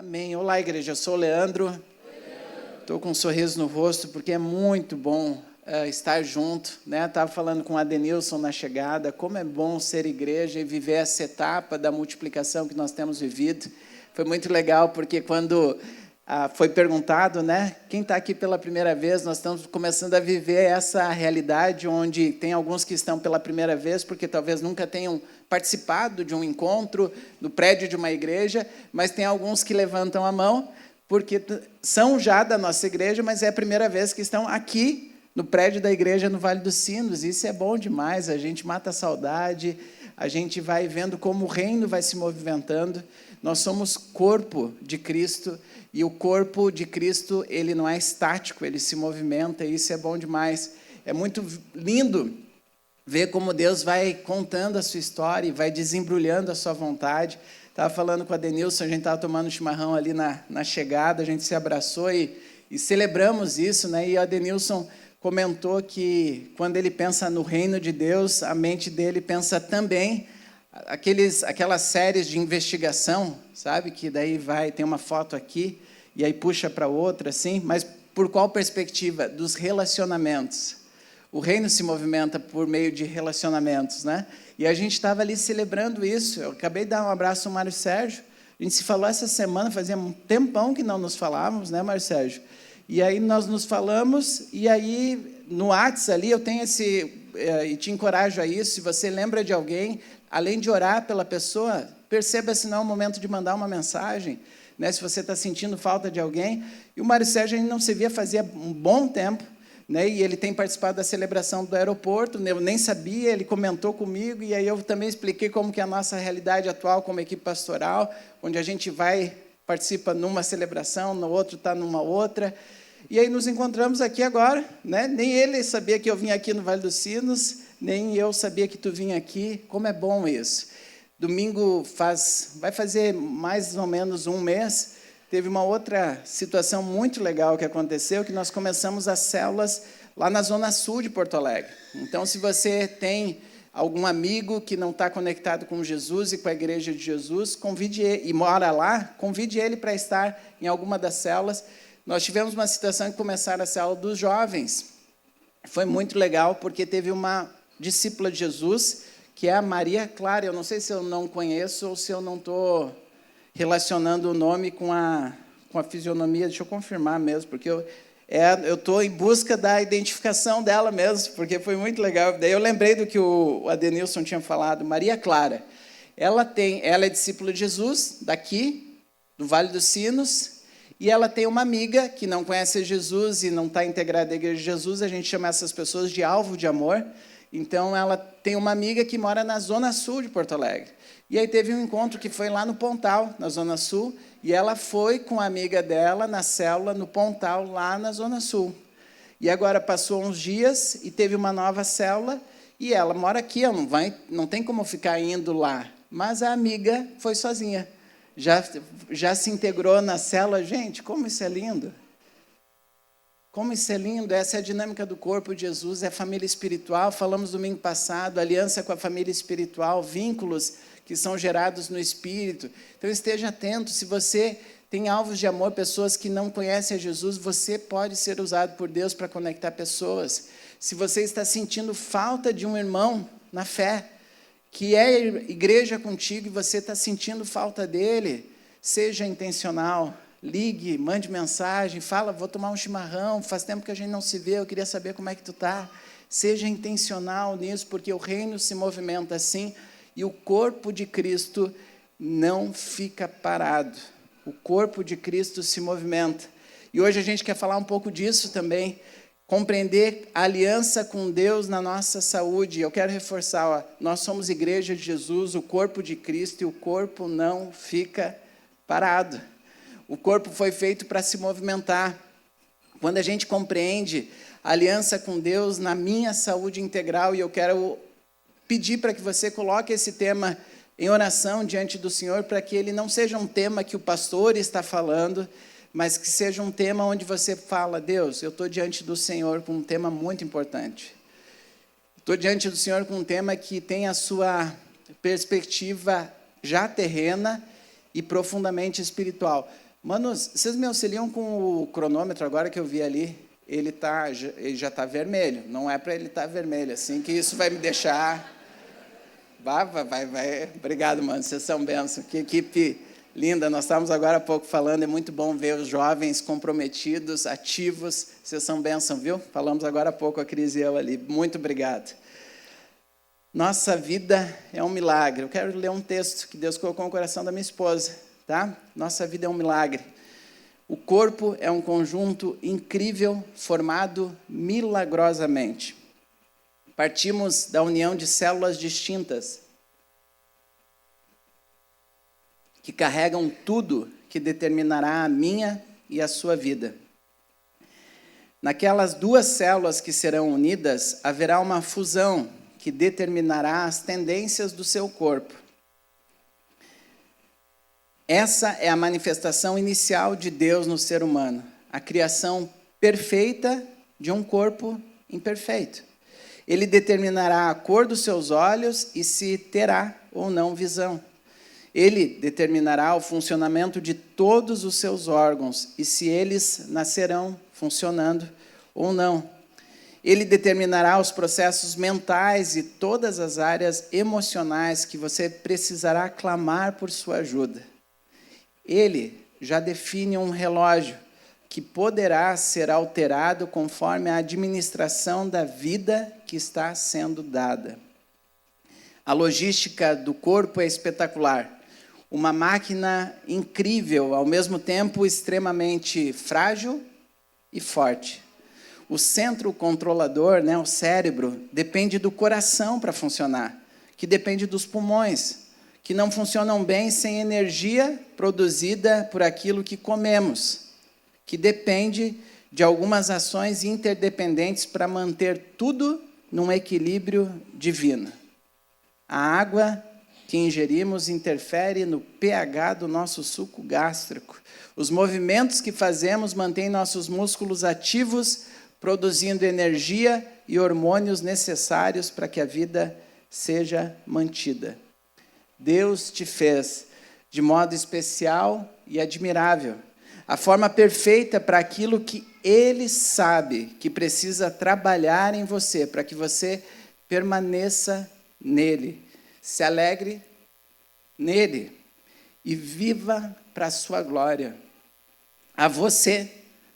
Amém. Olá, igreja. Eu sou o Leandro. Estou com um sorriso no rosto porque é muito bom estar junto, né? Estava falando com o Adenilson na chegada, como é bom ser igreja e viver essa etapa da multiplicação que nós temos vivido. Foi muito legal porque quando foi perguntado, né? Quem está aqui pela primeira vez, nós estamos começando a viver essa realidade onde tem alguns que estão pela primeira vez porque talvez nunca tenham participado de um encontro no prédio de uma igreja, mas tem alguns que levantam a mão porque são já da nossa igreja, mas é a primeira vez que estão aqui no prédio da igreja no Vale dos Sinos. Isso é bom demais, a gente mata a saudade, a gente vai vendo como o reino vai se movimentando. Nós somos corpo de Cristo, e o corpo de Cristo, ele não é estático, ele se movimenta, e isso é bom demais. É muito lindo ver como Deus vai contando a sua história e vai desembrulhando a sua vontade. Estava falando com a Denilson, a gente estava tomando chimarrão ali na chegada, a gente se abraçou e celebramos isso, né? E a Denilson comentou que quando ele pensa no reino de Deus, a mente dele pensa também aquelas séries de investigação, sabe? Que daí tem uma foto aqui e aí puxa para outra, assim, mas por qual perspectiva? Dos relacionamentos. O reino se movimenta por meio de relacionamentos, né? E a gente estava ali celebrando isso. Eu acabei de dar um abraço ao Mário Sérgio. A gente se falou essa semana, fazia um tempão que não nos falávamos, né, Mário Sérgio? E aí nós nos falamos, e aí no WhatsApp ali eu tenho e te encorajo a isso, se você lembra de alguém, além de orar pela pessoa, perceba se não é o momento de mandar uma mensagem, né, se você está sentindo falta de alguém. E o Mário Sérgio a gente não se via fazia um bom tempo, né, e ele tem participado da celebração do aeroporto, eu nem sabia, ele comentou comigo, e aí eu também expliquei como que é a nossa realidade atual como equipe pastoral, onde a gente participa numa celebração, no outro está numa outra, e aí nos encontramos aqui agora, né? Nem ele sabia que eu vinha aqui no Vale dos Sinos, nem eu sabia que tu vinha aqui, como é bom isso. Domingo vai fazer mais ou menos um mês, teve uma outra situação muito legal que aconteceu, que nós começamos as células lá na Zona Sul de Porto Alegre. Então, se você tem algum amigo que não está conectado com Jesus e com a Igreja de Jesus, convide ele, e mora lá, convide ele para estar em alguma das células. Nós tivemos uma situação que começaram a célula dos jovens. Foi muito legal, porque teve uma discípula de Jesus, que é a Maria Clara. Eu não sei se eu não conheço ou se eu não estou relacionando o nome com a fisionomia. Deixa eu confirmar mesmo, porque eu estou em busca da identificação dela mesmo, porque foi muito legal. Daí eu lembrei do que o Adenilson tinha falado. Maria Clara, ela é discípula de Jesus, daqui, do Vale dos Sinos, e ela tem uma amiga que não conhece Jesus e não está integrada à Igreja de Jesus. A gente chama essas pessoas de alvo de amor. Então, ela tem uma amiga que mora na Zona Sul de Porto Alegre. E aí teve um encontro que foi lá no Pontal, na Zona Sul, e ela foi com a amiga dela na célula no Pontal, lá na Zona Sul. E agora passou uns dias e teve uma nova célula, e ela mora aqui, não tem como ficar indo lá. Mas a amiga foi sozinha. Já se integrou na célula. Gente, como isso é lindo! Como isso é lindo! Essa é a dinâmica do corpo de Jesus, é a família espiritual. Falamos domingo passado, aliança com a família espiritual, vínculos que são gerados no Espírito. Então, esteja atento. Se você tem alvos de amor, pessoas que não conhecem a Jesus, você pode ser usado por Deus para conectar pessoas. Se você está sentindo falta de um irmão na fé, que é igreja contigo e você está sentindo falta dele, seja intencional, ligue, mande mensagem, fala, vou tomar um chimarrão, faz tempo que a gente não se vê, eu queria saber como é que tu está. Seja intencional nisso, porque o reino se movimenta assim e o corpo de Cristo não fica parado. O corpo de Cristo se movimenta. E hoje a gente quer falar um pouco disso também, compreender a aliança com Deus na nossa saúde. Eu quero reforçar, nós somos Igreja de Jesus, o corpo de Cristo, e o corpo não fica parado. O corpo foi feito para se movimentar. Quando a gente compreende a aliança com Deus na minha saúde integral, e eu quero pedir para que você coloque esse tema em oração diante do Senhor, para que ele não seja um tema que o pastor está falando, mas que seja um tema onde você fala, Deus, eu estou diante do Senhor com um tema muito importante. Estou diante do Senhor com um tema que tem a sua perspectiva já terrena e profundamente espiritual. Manos, vocês me auxiliam com o cronômetro agora que eu vi ali? Ele já está vermelho. Não é para ele estar vermelho, assim que isso vai me deixar... Vai. Obrigado, mano. Vocês são bênção. Que equipe linda. Nós estávamos agora há pouco falando. É muito bom ver os jovens comprometidos, ativos. Vocês são bênção, viu? Falamos agora há pouco a Cris e eu ali. Muito obrigado. Nossa vida é um milagre. Eu quero ler um texto que Deus colocou no coração da minha esposa, tá? Nossa vida é um milagre. O corpo é um conjunto incrível, formado milagrosamente. Partimos da união de células distintas, que carregam tudo que determinará a minha e a sua vida. Naquelas duas células que serão unidas, haverá uma fusão que determinará as tendências do seu corpo. Essa é a manifestação inicial de Deus no ser humano, a criação perfeita de um corpo imperfeito. Ele determinará a cor dos seus olhos e se terá ou não visão. Ele determinará o funcionamento de todos os seus órgãos e se eles nascerão funcionando ou não. Ele determinará os processos mentais e todas as áreas emocionais que você precisará clamar por sua ajuda. Ele já define um relógio que poderá ser alterado conforme a administração da vida que está sendo dada. A logística do corpo é espetacular. Uma máquina incrível, ao mesmo tempo extremamente frágil e forte. O centro controlador, o cérebro, depende do coração para funcionar, que depende dos pulmões, que não funcionam bem sem energia produzida por aquilo que comemos, que depende de algumas ações interdependentes para manter tudo num equilíbrio divino. A água que ingerimos interfere no pH do nosso suco gástrico. Os movimentos que fazemos mantêm nossos músculos ativos, produzindo energia e hormônios necessários para que a vida seja mantida. Deus te fez de modo especial e admirável. A forma perfeita para aquilo que Ele sabe que precisa trabalhar em você, para que você permaneça nele, se alegre nele e viva para a sua glória. A você,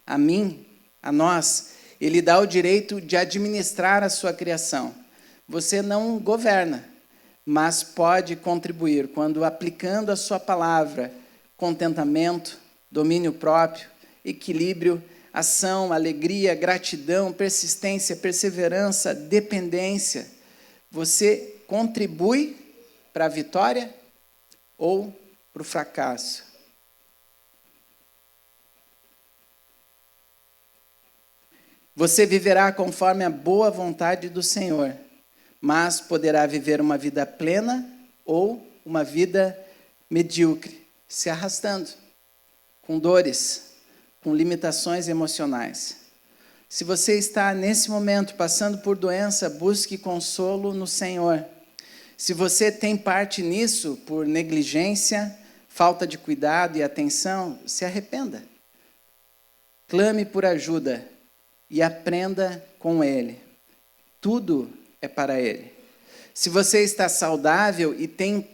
a mim, a nós, Ele dá o direito de administrar a sua criação. Você não governa, mas pode contribuir quando aplicando a sua palavra, contentamento, domínio próprio, equilíbrio, ação, alegria, gratidão, persistência, perseverança, dependência. Você contribui para a vitória ou para o fracasso. Você viverá conforme a boa vontade do Senhor, mas poderá viver uma vida plena ou uma vida medíocre, se arrastando, com dores, com limitações emocionais. Se você está, nesse momento, passando por doença, busque consolo no Senhor. Se você tem parte nisso, por negligência, falta de cuidado e atenção, se arrependa. Clame por ajuda e aprenda com Ele. Tudo é para Ele. Se você está saudável e tem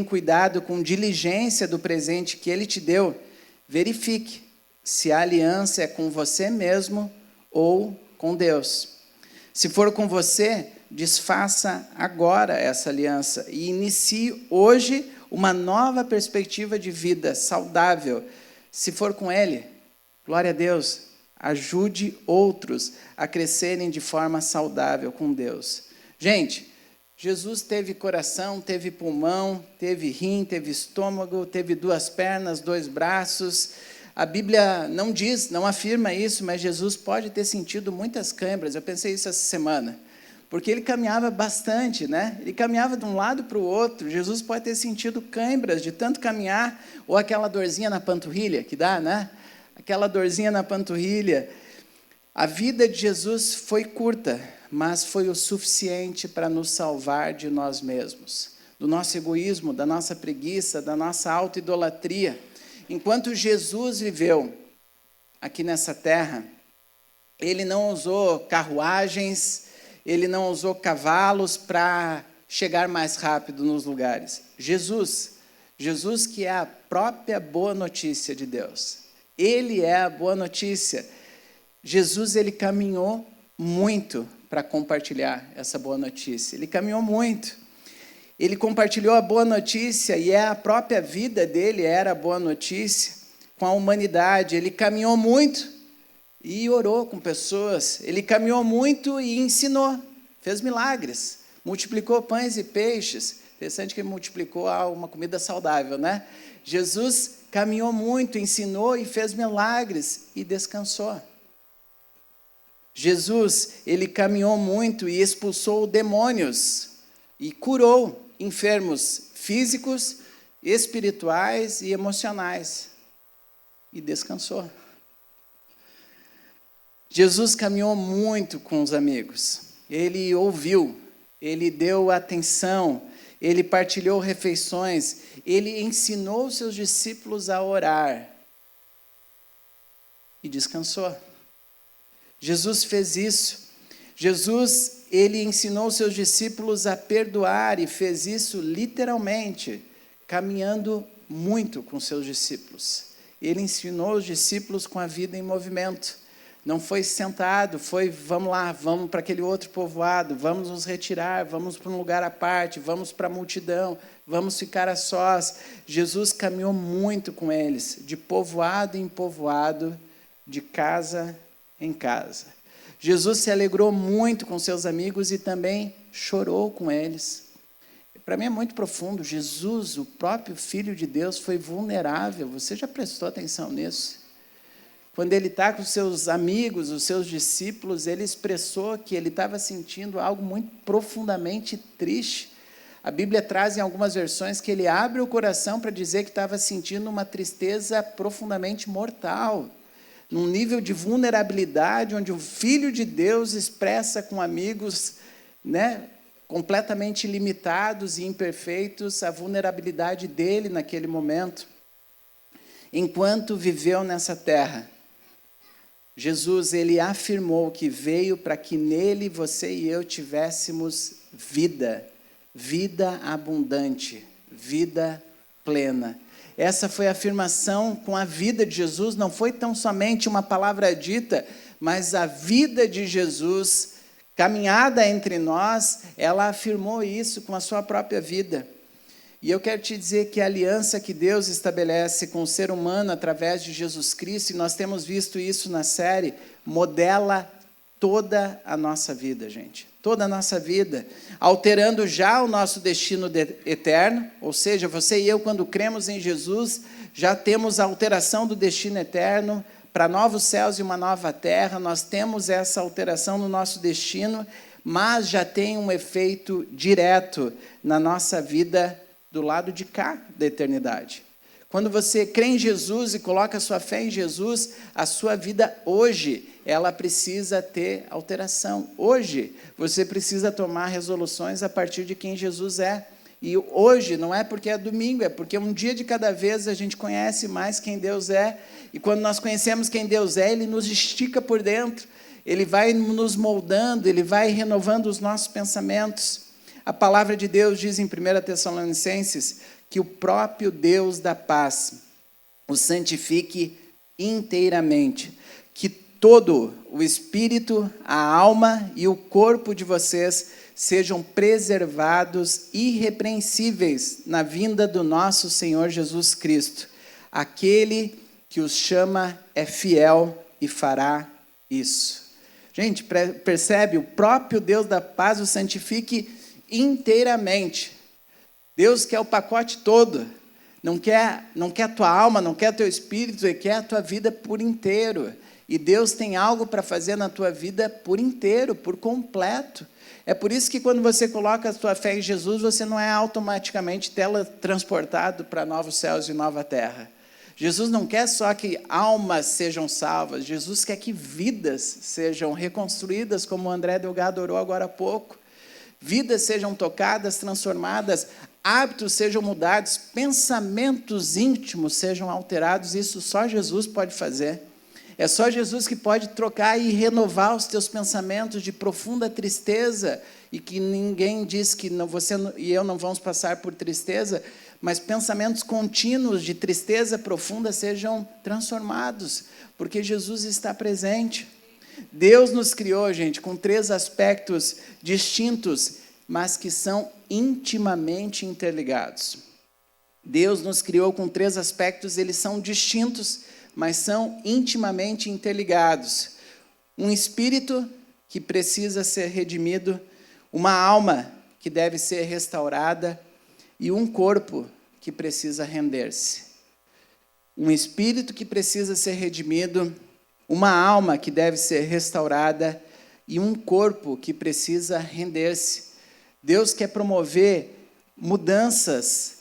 cuidado com diligência do presente que Ele te deu, verifique se a aliança é com você mesmo ou com Deus. Se for com você, desfaça agora essa aliança e inicie hoje uma nova perspectiva de vida saudável. Se for com Ele, glória a Deus, ajude outros a crescerem de forma saudável com Deus. Gente, Jesus teve coração, teve pulmão, teve rim, teve estômago, teve 2 pernas, 2 braços. A Bíblia não diz, não afirma isso, mas Jesus pode ter sentido muitas câimbras. Eu pensei isso essa semana, porque ele caminhava bastante, né? Ele caminhava de um lado para o outro. Jesus pode ter sentido câimbras de tanto caminhar, ou aquela dorzinha na panturrilha que dá, né? Aquela dorzinha na panturrilha. A vida de Jesus foi curta, mas foi o suficiente para nos salvar de nós mesmos. do nosso egoísmo, da nossa preguiça, da nossa auto-idolatria. Enquanto Jesus viveu aqui nessa terra, ele não usou carruagens, ele não usou cavalos para chegar mais rápido nos lugares. Jesus que é a própria boa notícia de Deus. Ele é a boa notícia. Jesus, ele caminhou muito para compartilhar essa boa notícia. Ele caminhou muito. Ele compartilhou a boa notícia e a própria vida dele era a boa notícia com a humanidade. Ele caminhou muito e orou com pessoas. Ele caminhou muito e ensinou, fez milagres, multiplicou pães e peixes. Interessante que ele multiplicou uma comida saudável, né? Jesus caminhou muito, ensinou e fez milagres e descansou. Jesus, ele caminhou muito e expulsou demônios e curou enfermos físicos, espirituais e emocionais e descansou. Jesus caminhou muito com os amigos. Ele ouviu, ele deu atenção, ele partilhou refeições, ele ensinou seus discípulos a orar e descansou. Jesus fez isso. Jesus, ele ensinou seus discípulos a perdoar e fez isso literalmente, caminhando muito com seus discípulos. Ele ensinou os discípulos com a vida em movimento. Não foi sentado, foi, vamos lá, vamos para aquele outro povoado, vamos nos retirar, vamos para um lugar à parte, vamos para a multidão, vamos ficar a sós. Jesus caminhou muito com eles, de povoado em povoado, de casa em casa. Jesus se alegrou muito com seus amigos e também chorou com eles. Para mim é muito profundo. Jesus, o próprio Filho de Deus, foi vulnerável. Você já prestou atenção nisso? Quando ele está com os seus amigos, os seus discípulos, ele expressou que ele estava sentindo algo muito profundamente triste. A Bíblia traz em algumas versões que ele abre o coração para dizer que estava sentindo uma tristeza profundamente mortal, num nível de vulnerabilidade, onde o Filho de Deus expressa com amigos, né, completamente limitados e imperfeitos, a vulnerabilidade dele naquele momento. Enquanto viveu nessa terra, Jesus, ele afirmou que veio para que nele você e eu tivéssemos vida, vida abundante, vida plena. Essa foi a afirmação com a vida de Jesus, não foi tão somente uma palavra dita, mas a vida de Jesus, caminhada entre nós, ela afirmou isso com a sua própria vida. E eu quero te dizer que a aliança que Deus estabelece com o ser humano através de Jesus Cristo, e nós temos visto isso na série, modela toda a nossa vida, gente. Toda a nossa vida, alterando já o nosso destino eterno, ou seja, você e eu, quando cremos em Jesus, já temos a alteração do destino eterno para novos céus e uma nova terra, nós temos essa alteração no nosso destino, mas já tem um efeito direto na nossa vida do lado de cá da eternidade. Quando você crê em Jesus e coloca a sua fé em Jesus, a sua vida hoje, ela precisa ter alteração. Hoje, você precisa tomar resoluções a partir de quem Jesus é. E hoje não é porque é domingo, é porque um dia de cada vez a gente conhece mais quem Deus é. E quando nós conhecemos quem Deus é, Ele nos estica por dentro. Ele vai nos moldando, Ele vai renovando os nossos pensamentos. A palavra de Deus diz em 1 Tessalonicenses que o próprio Deus da paz o santifique inteiramente, que todo o espírito, a alma e o corpo de vocês sejam preservados irrepreensíveis na vinda do nosso Senhor Jesus Cristo. Aquele que os chama é fiel e fará isso. Gente, percebe? O próprio Deus da paz o santifique inteiramente. Deus quer o pacote todo. Não quer a tua alma, não quer teu espírito, Ele quer a tua vida por inteiro. E Deus tem algo para fazer na tua vida por inteiro, por completo. É por isso que quando você coloca a tua fé em Jesus, você não é automaticamente teletransportado para novos céus e nova terra. Jesus não quer só que almas sejam salvas, Jesus quer que vidas sejam reconstruídas, como o André Delgado orou agora há pouco. Vidas sejam tocadas, transformadas, hábitos sejam mudados, pensamentos íntimos sejam alterados. Isso só Jesus pode fazer. É só Jesus que pode trocar e renovar os teus pensamentos de profunda tristeza, e que ninguém diz que você e eu não vamos passar por tristeza, mas pensamentos contínuos de tristeza profunda sejam transformados, porque Jesus está presente. Deus nos criou, gente, com 3 aspectos distintos, mas que são intimamente interligados. Deus nos criou com 3 aspectos, eles são distintos, mas são intimamente interligados. Um espírito que precisa ser redimido, uma alma que deve ser restaurada e um corpo que precisa render-se. Um espírito que precisa ser redimido, uma alma que deve ser restaurada e um corpo que precisa render-se. Deus quer promover mudanças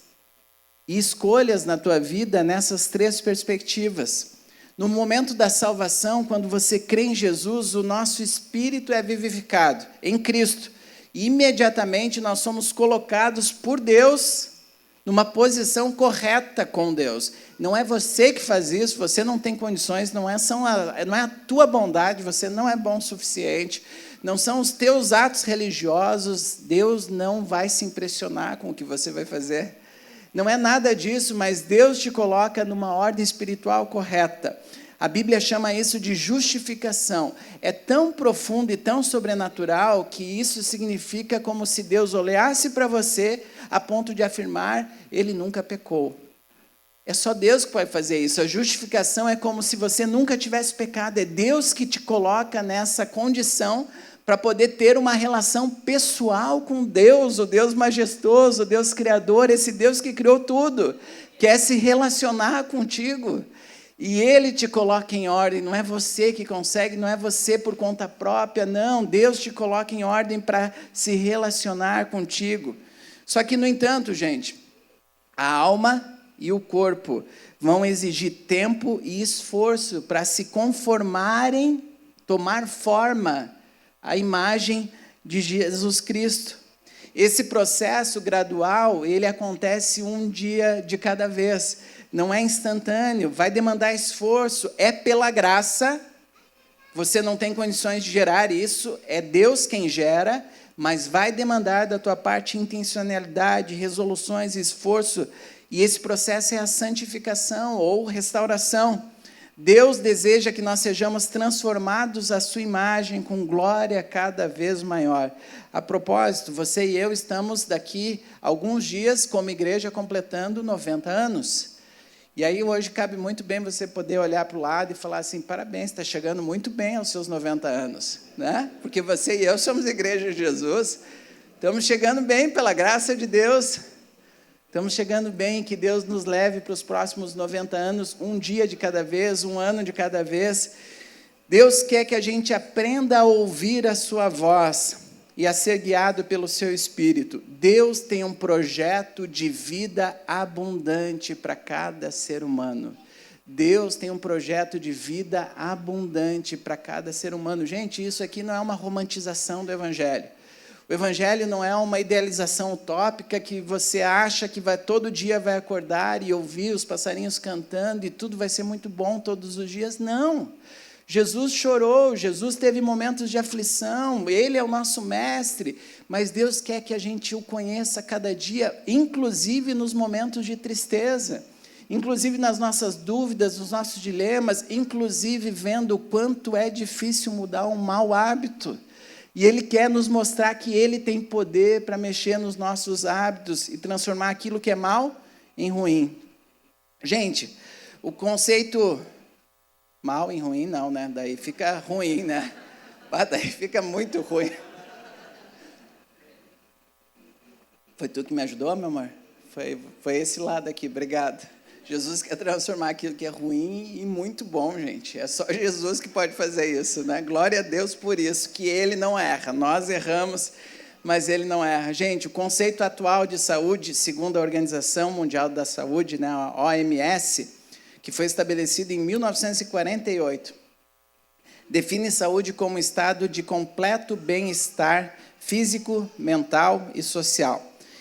e escolhas na tua vida nessas 3 perspectivas. No momento da salvação, quando você crê em Jesus, o nosso espírito é vivificado em Cristo. E imediatamente nós somos colocados por Deus numa posição correta com Deus. Não é você que faz isso, você não tem condições, não é a tua bondade, você não é bom o suficiente, não são os teus atos religiosos, Deus não vai se impressionar com o que você vai fazer. Não é nada disso, mas Deus te coloca numa ordem espiritual correta. A Bíblia chama isso de justificação. É tão profundo e tão sobrenatural que isso significa como se Deus olhasse para você a ponto de afirmar: ele nunca pecou. É só Deus que pode fazer isso. A justificação é como se você nunca tivesse pecado. É Deus que te coloca nessa condição para poder ter uma relação pessoal com Deus, o Deus majestoso, o Deus criador, esse Deus que criou tudo, quer se relacionar contigo. E Ele te coloca em ordem, não é você que consegue, não é você por conta própria, não, Deus te coloca em ordem para se relacionar contigo. Só que, no entanto, gente, a alma e o corpo vão exigir tempo e esforço para se conformarem, tomar forma à imagem de Jesus Cristo. Esse processo gradual, ele acontece um dia de cada vez. Não é instantâneo, vai demandar esforço, é pela graça, você não tem condições de gerar isso, é Deus quem gera, mas vai demandar da tua parte intencionalidade, resoluções, esforço, e esse processo é a santificação ou restauração. Deus deseja que nós sejamos transformados à sua imagem com glória cada vez maior. A propósito, você e eu estamos daqui alguns dias como igreja completando 90 anos. E aí hoje cabe muito bem você poder olhar para o lado e falar assim: parabéns, está chegando muito bem aos seus 90 anos, né? Porque você e eu somos igreja de Jesus, estamos chegando bem pela graça de Deus, estamos chegando bem, que Deus nos leve para os próximos 90 anos, um dia de cada vez, um ano de cada vez. Deus quer que a gente aprenda a ouvir a sua voz e a ser guiado pelo seu Espírito. Deus tem um projeto de vida abundante para cada ser humano. Deus tem um projeto de vida abundante para cada ser humano. Gente, isso aqui não é uma romantização do Evangelho. O Evangelho não é uma idealização utópica que você acha que todo dia vai acordar e ouvir os passarinhos cantando e tudo vai ser muito bom todos os dias. Não. Jesus chorou, Jesus teve momentos de aflição, Ele é o nosso mestre, mas Deus quer que a gente o conheça cada dia, inclusive nos momentos de tristeza, inclusive nas nossas dúvidas, nos nossos dilemas, inclusive vendo o quanto é difícil mudar um mau hábito. E Ele quer nos mostrar que Ele tem poder para mexer nos nossos hábitos e transformar aquilo que é mal em ruim. Gente, o conceito... mal em ruim não, né? Daí fica ruim, né? Daí fica muito ruim. Foi tu que me ajudou, meu amor? Foi esse lado aqui, obrigado. Jesus quer transformar aquilo que é ruim em muito bom, gente. É só Jesus que pode fazer isso, né? Glória a Deus por isso, que Ele não erra. Nós erramos, mas Ele não erra. Gente, o conceito atual de saúde, segundo a Organização Mundial da Saúde, né, a OMS, que foi estabelecido em 1948, define saúde como estado de completo bem-estar físico, mental e social.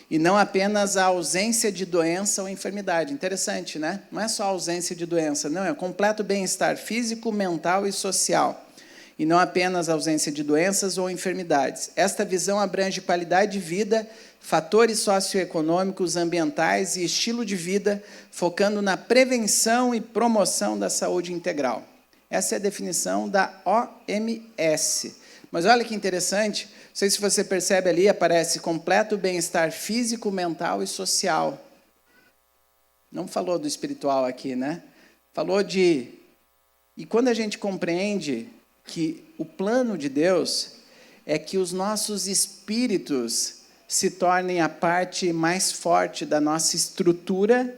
E não apenas a ausência de doença ou enfermidade. Interessante, né? Não é só a ausência de doença, não, é o completo bem-estar físico, mental e social. E não apenas a ausência de doenças ou enfermidades. Esta visão abrange qualidade de vida, fatores socioeconômicos, ambientais e estilo de vida, focando na prevenção e promoção da saúde integral. Essa é a definição da OMS. Mas olha que interessante, não sei se você percebe ali, aparece completo bem-estar físico, mental e social. Não falou do espiritual aqui, né? Falou de... E quando a gente compreende que o plano de Deus é que os nossos espíritos se tornem a parte mais forte da nossa estrutura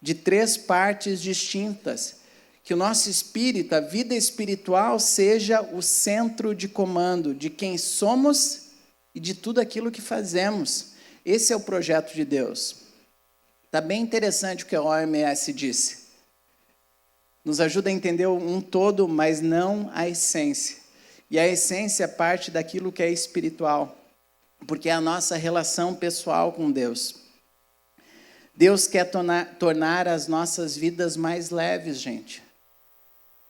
de 3 partes distintas. Que o nosso espírito, a vida espiritual, seja o centro de comando de quem somos e de tudo aquilo que fazemos. Esse é o projeto de Deus. Está bem interessante o que a OMS disse. Nos ajuda a entender um todo, mas não a essência. E a essência parte daquilo que é espiritual, porque é a nossa relação pessoal com Deus. Deus quer tornar as nossas vidas mais leves, gente.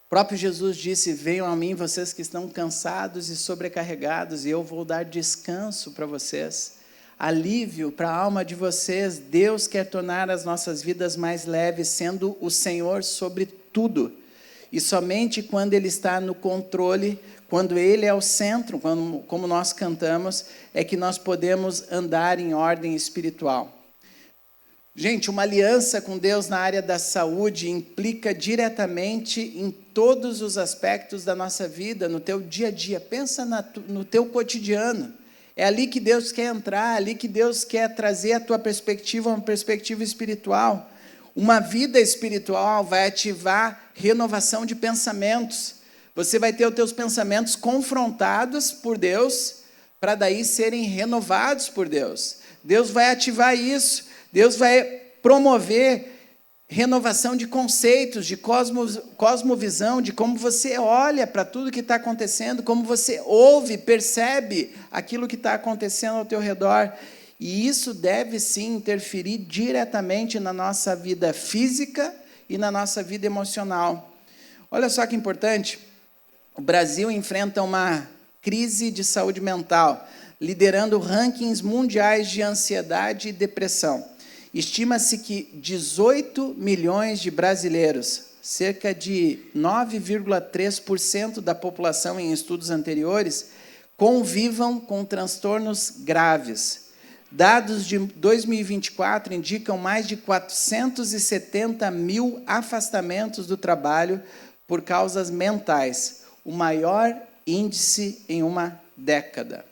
O próprio Jesus disse, venham a mim vocês que estão cansados e sobrecarregados, e eu vou dar descanso para vocês, alívio para a alma de vocês. Deus quer tornar as nossas vidas mais leves, sendo o Senhor sobre tudo. E somente quando Ele está no controle, quando Ele é o centro, como nós cantamos, é que nós podemos andar em ordem espiritual. Gente, uma aliança com Deus na área da saúde implica diretamente em todos os aspectos da nossa vida, no teu dia a dia. Pensa no teu cotidiano. É ali que Deus quer entrar, é ali que Deus quer trazer a tua perspectiva, uma perspectiva espiritual. Uma vida espiritual vai ativar renovação de pensamentos. Você vai ter os teus pensamentos confrontados por Deus, para daí serem renovados por Deus. Deus vai ativar isso. Deus vai promover renovação de conceitos, de cosmovisão, de como você olha para tudo que está acontecendo, como você ouve, percebe aquilo que está acontecendo ao teu redor. E isso deve, sim, interferir diretamente na nossa vida física e na nossa vida emocional. Olha só que importante, o Brasil enfrenta uma crise de saúde mental, liderando rankings mundiais de ansiedade e depressão. Estima-se que 18 milhões de brasileiros, cerca de 9,3% da população em estudos anteriores, convivam com transtornos graves. Dados de 2024 indicam mais de 470 mil afastamentos do trabalho por causas mentais, o maior índice em uma década.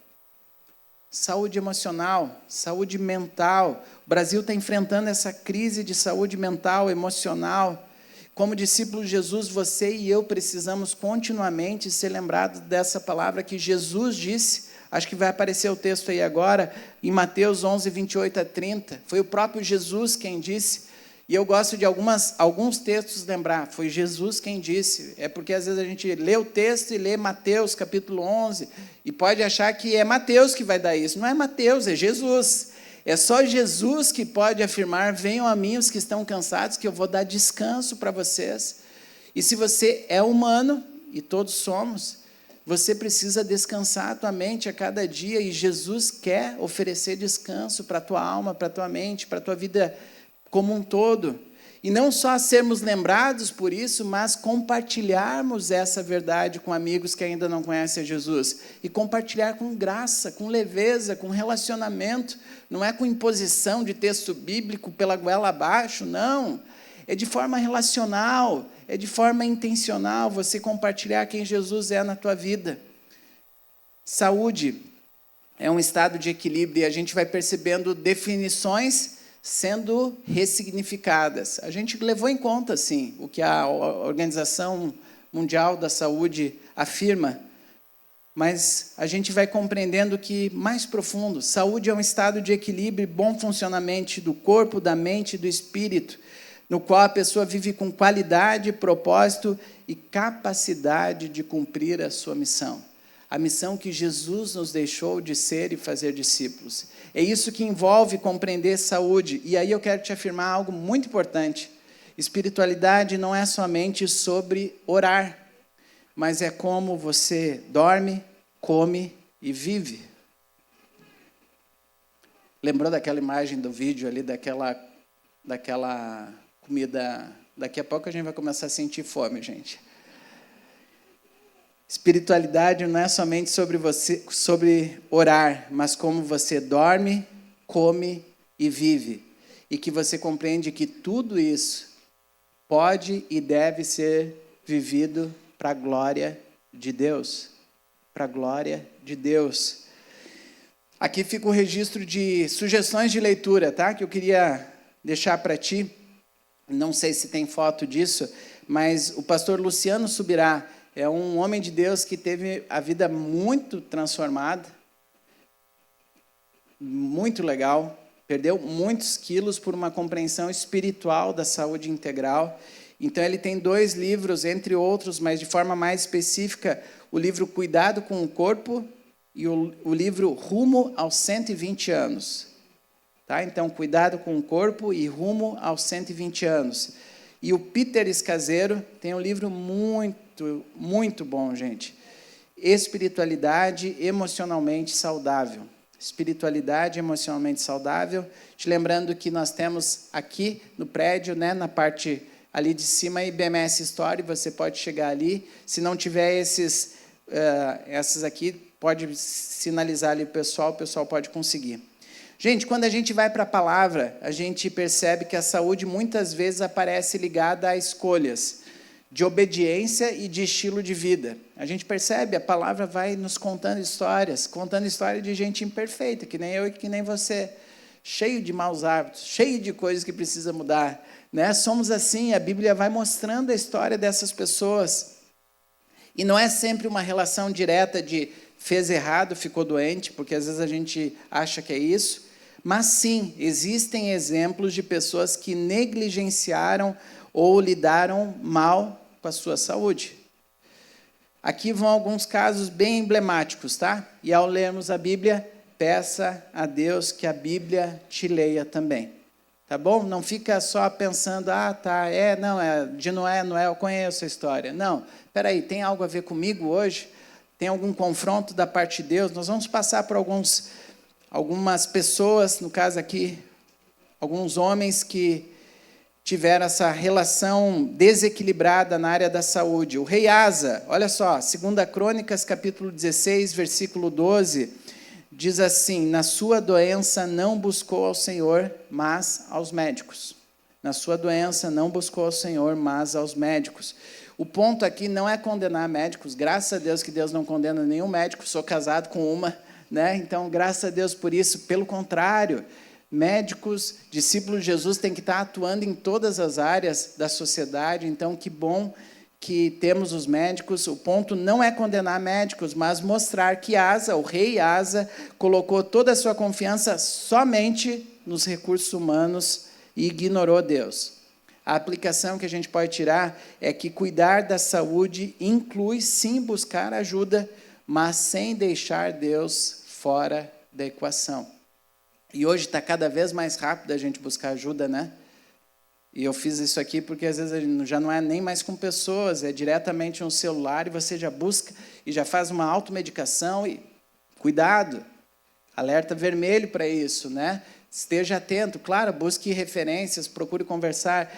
Saúde emocional, saúde mental. O Brasil está enfrentando essa crise de saúde mental, emocional. Como discípulo de Jesus, você e eu precisamos continuamente ser lembrados dessa palavra que Jesus disse. Acho que vai aparecer o texto aí agora, em Mateus 11, 28 a 30. Foi o próprio Jesus quem disse. E eu gosto de alguns textos lembrar. Foi Jesus quem disse. É porque às vezes a gente lê o texto e lê Mateus capítulo 11 e pode achar que é Mateus que vai dar isso. Não é Mateus, é Jesus. É só Jesus que pode afirmar, venham a mim os que estão cansados, que eu vou dar descanso para vocês. E se você é humano, e todos somos, você precisa descansar a tua mente a cada dia, e Jesus quer oferecer descanso para a tua alma, para a tua mente, para a tua vida como um todo. E não só sermos lembrados por isso, mas compartilharmos essa verdade com amigos que ainda não conhecem a Jesus. E compartilhar com graça, com leveza, com relacionamento. Não é com imposição de texto bíblico pela goela abaixo, não. É de forma relacional, é de forma intencional, você compartilhar quem Jesus é na tua vida. Saúde é um estado de equilíbrio, e a gente vai percebendo definições sendo ressignificadas. A gente levou em conta, sim, o que a Organização Mundial da Saúde afirma, mas a gente vai compreendendo que, mais profundo, saúde é um estado de equilíbrio e bom funcionamento do corpo, da mente e do espírito, no qual a pessoa vive com qualidade, propósito e capacidade de cumprir a sua missão. a missão que Jesus nos deixou de ser e fazer discípulos. É isso que envolve compreender saúde. E aí eu quero te afirmar algo muito importante. Espiritualidade não é somente sobre orar, mas é como você dorme, come e vive. Lembrou daquela imagem do vídeo ali, daquela comida? Daqui a pouco a gente vai começar a sentir fome, gente. Espiritualidade não é somente sobre orar, mas como você dorme, come e vive. E que você compreende que tudo isso pode e deve ser vivido para a glória de Deus. Para a glória de Deus. Aqui fica o registro de sugestões de leitura, tá? Que eu queria deixar para ti. Não sei se tem foto disso, mas o pastor Luciano Subirá é um homem de Deus que teve a vida muito transformada, muito legal, perdeu muitos quilos por uma compreensão espiritual da saúde integral. Então, ele tem 2 livros, entre outros, mas de forma mais específica, o livro Cuidado com o Corpo e o livro Rumo aos 120 anos. Tá? Então, Cuidado com o Corpo e Rumo aos 120 anos. E o Peter Escaseiro tem um livro muito, muito bom, gente. Espiritualidade emocionalmente saudável. Espiritualidade emocionalmente saudável. Te lembrando que nós temos aqui no prédio, né, na parte ali de cima, IBMS Story, você pode chegar ali. Se não tiver essas aqui, pode sinalizar ali o pessoal pode conseguir. Gente, quando a gente vai para a palavra, a gente percebe que a saúde muitas vezes aparece ligada a escolhas de obediência e de estilo de vida. A gente percebe, a palavra vai nos contando histórias de gente imperfeita, que nem eu e que nem você, cheio de maus hábitos, cheio de coisas que precisa mudar, né? Somos assim, a Bíblia vai mostrando a história dessas pessoas. E não é sempre uma relação direta de fez errado, ficou doente, porque às vezes a gente acha que é isso. Mas sim, existem exemplos de pessoas que negligenciaram ou lidaram mal com a sua saúde. Aqui vão alguns casos bem emblemáticos, tá? E ao lermos a Bíblia, peça a Deus que a Bíblia te leia também. Tá bom? Não fica só pensando, de Noé, eu conheço a história. Não, espera aí, tem algo a ver comigo hoje? Tem algum confronto da parte de Deus? Nós vamos passar por algumas pessoas, no caso aqui, alguns homens que tiveram essa relação desequilibrada na área da saúde. O rei Asa, olha só, 2 Crônicas, capítulo 16, versículo 12, diz assim: na sua doença não buscou ao Senhor, mas aos médicos. Na sua doença não buscou ao Senhor, mas aos médicos. O ponto aqui não é condenar médicos, graças a Deus que Deus não condena nenhum médico, sou casado com uma, né? Então, graças a Deus por isso. Pelo contrário, médicos, discípulos de Jesus têm que estar atuando em todas as áreas da sociedade. Então, que bom que temos os médicos. O ponto não é condenar médicos, mas mostrar que Asa, o rei Asa, colocou toda a sua confiança somente nos recursos humanos e ignorou Deus. A aplicação que a gente pode tirar é que cuidar da saúde inclui, sim, buscar ajuda, mas sem deixar Deus fora da equação. E hoje está cada vez mais rápido a gente buscar ajuda, né? E eu fiz isso aqui porque às vezes já não é nem mais com pessoas, é diretamente no celular e você já busca e já faz uma automedicação e cuidado, alerta vermelho para isso, né? Esteja atento, claro, busque referências, procure conversar,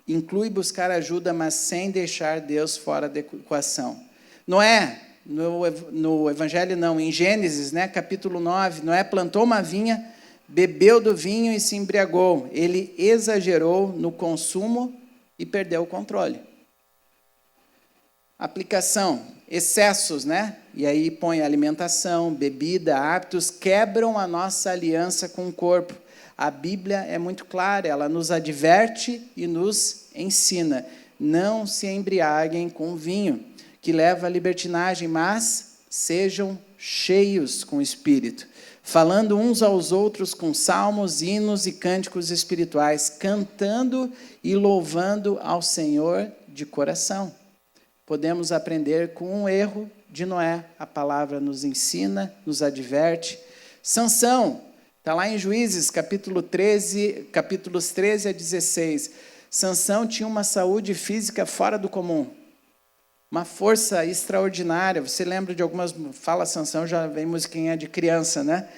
inclui buscar ajuda, mas sem deixar Deus fora da equação. Noé, no Evangelho não, em Gênesis, né, capítulo 9, Noé plantou uma vinha, bebeu do vinho e se embriagou. Ele exagerou no consumo e perdeu o controle. Aplicação, excessos, né? E aí põe alimentação, bebida, hábitos, quebram a nossa aliança com o corpo. A Bíblia é muito clara, ela nos adverte e nos ensina. Não se embriaguem com vinho, que leva à libertinagem, mas sejam cheios com o Espírito, falando uns aos outros com salmos, hinos e cânticos espirituais, cantando e louvando ao Senhor de coração. Podemos aprender com um erro de Noé, a palavra nos ensina, nos adverte. Sansão, está lá em Juízes, capítulos 13 a 16. Sansão tinha uma saúde física fora do comum, uma força extraordinária. Você lembra de algumas... Fala Sansão, já vem musiquinha de criança, né?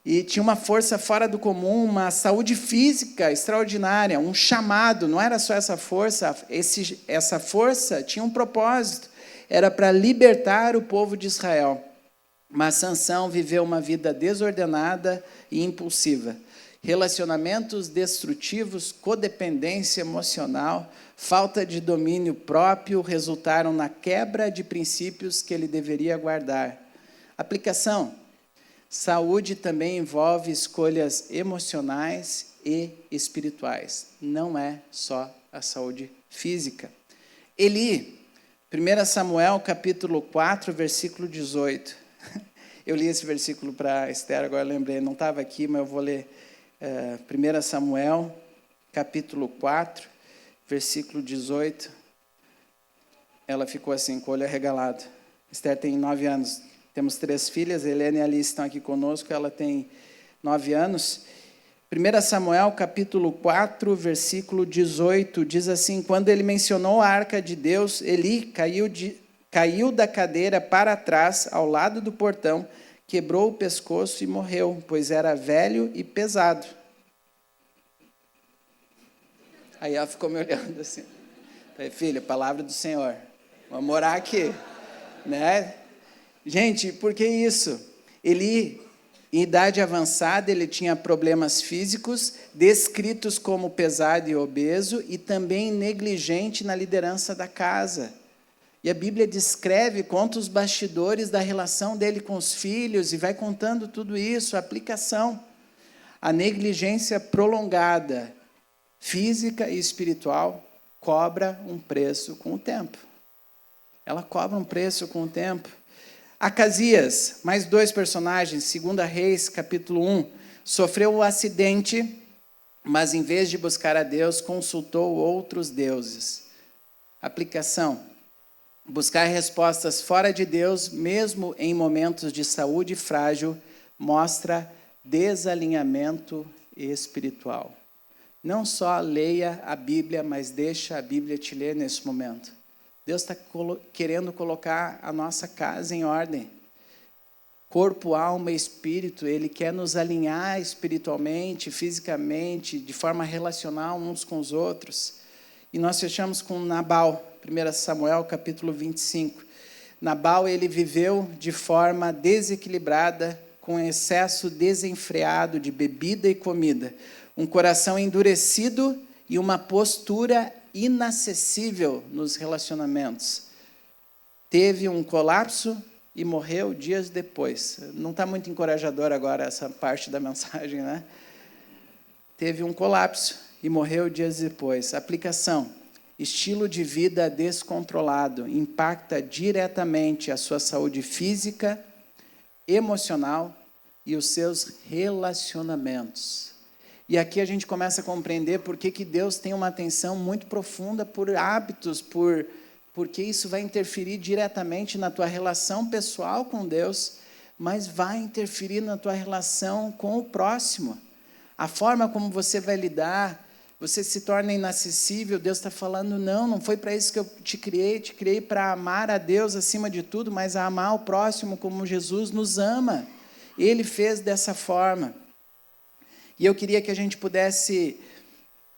E tinha uma força fora do comum, uma saúde física extraordinária, um chamado. Não era só essa força, essa força tinha um propósito. Era para libertar o povo de Israel. Mas Sansão viveu uma vida desordenada e impulsiva. Relacionamentos destrutivos, codependência emocional, falta de domínio próprio resultaram na quebra de princípios que ele deveria guardar. Aplicação: saúde também envolve escolhas emocionais e espirituais. Não é só a saúde física. Eli, 1 Samuel, capítulo 4, versículo 18. Eu li esse versículo para Esther, agora lembrei, não estava aqui, mas eu vou ler. 1 Samuel, capítulo 4, versículo 18. Ela ficou assim, com o olho arregalado. Esther tem 9 anos. Temos 3 filhas, Helena e Alice estão aqui conosco, ela tem 9 anos. 1 Samuel, capítulo 4, versículo 18, diz assim: quando ele mencionou a arca de Deus, Eli caiu da cadeira para trás, ao lado do portão, quebrou o pescoço e morreu, pois era velho e pesado. Aí ela ficou me olhando assim. Falei, filho, palavra do Senhor. Vamos morar aqui. Né? Gente, por que isso? Ele, em idade avançada, ele tinha problemas físicos, descritos como pesado e obeso, e também negligente na liderança da casa. E a Bíblia descreve, conta os bastidores da relação dele com os filhos, e vai contando tudo isso, a aplicação. A negligência prolongada, física e espiritual, cobra um preço com o tempo. Ela cobra um preço com o tempo. Acasias, mais 2 personagens, 2 Reis, capítulo 1, sofreu um acidente, mas em vez de buscar a Deus, consultou outros deuses. Aplicação: buscar respostas fora de Deus, mesmo em momentos de saúde frágil, mostra desalinhamento espiritual. Não só leia a Bíblia, mas deixa a Bíblia te ler nesse momento. Deus está querendo colocar a nossa casa em ordem. Corpo, alma e espírito, Ele quer nos alinhar espiritualmente, fisicamente, de forma relacional uns com os outros. E nós fechamos com Nabal, 1 Samuel, capítulo 25. Nabal, ele viveu de forma desequilibrada, com excesso desenfreado de bebida e comida, um coração endurecido e uma postura inacessível nos relacionamentos. Teve um colapso e morreu dias depois. Não está muito encorajador agora essa parte da mensagem, né? Teve um colapso e morreu dias depois. Aplicação: estilo de vida descontrolado impacta diretamente a sua saúde física, emocional e os seus relacionamentos. E aqui a gente começa a compreender por que Deus tem uma atenção muito profunda por hábitos, porque isso vai interferir diretamente na tua relação pessoal com Deus, mas vai interferir na tua relação com o próximo. A forma como você vai lidar, você se torna inacessível, Deus está falando, não foi para isso que eu te criei para amar a Deus acima de tudo, mas a amar o próximo como Jesus nos ama. Ele fez dessa forma. E eu queria que a gente pudesse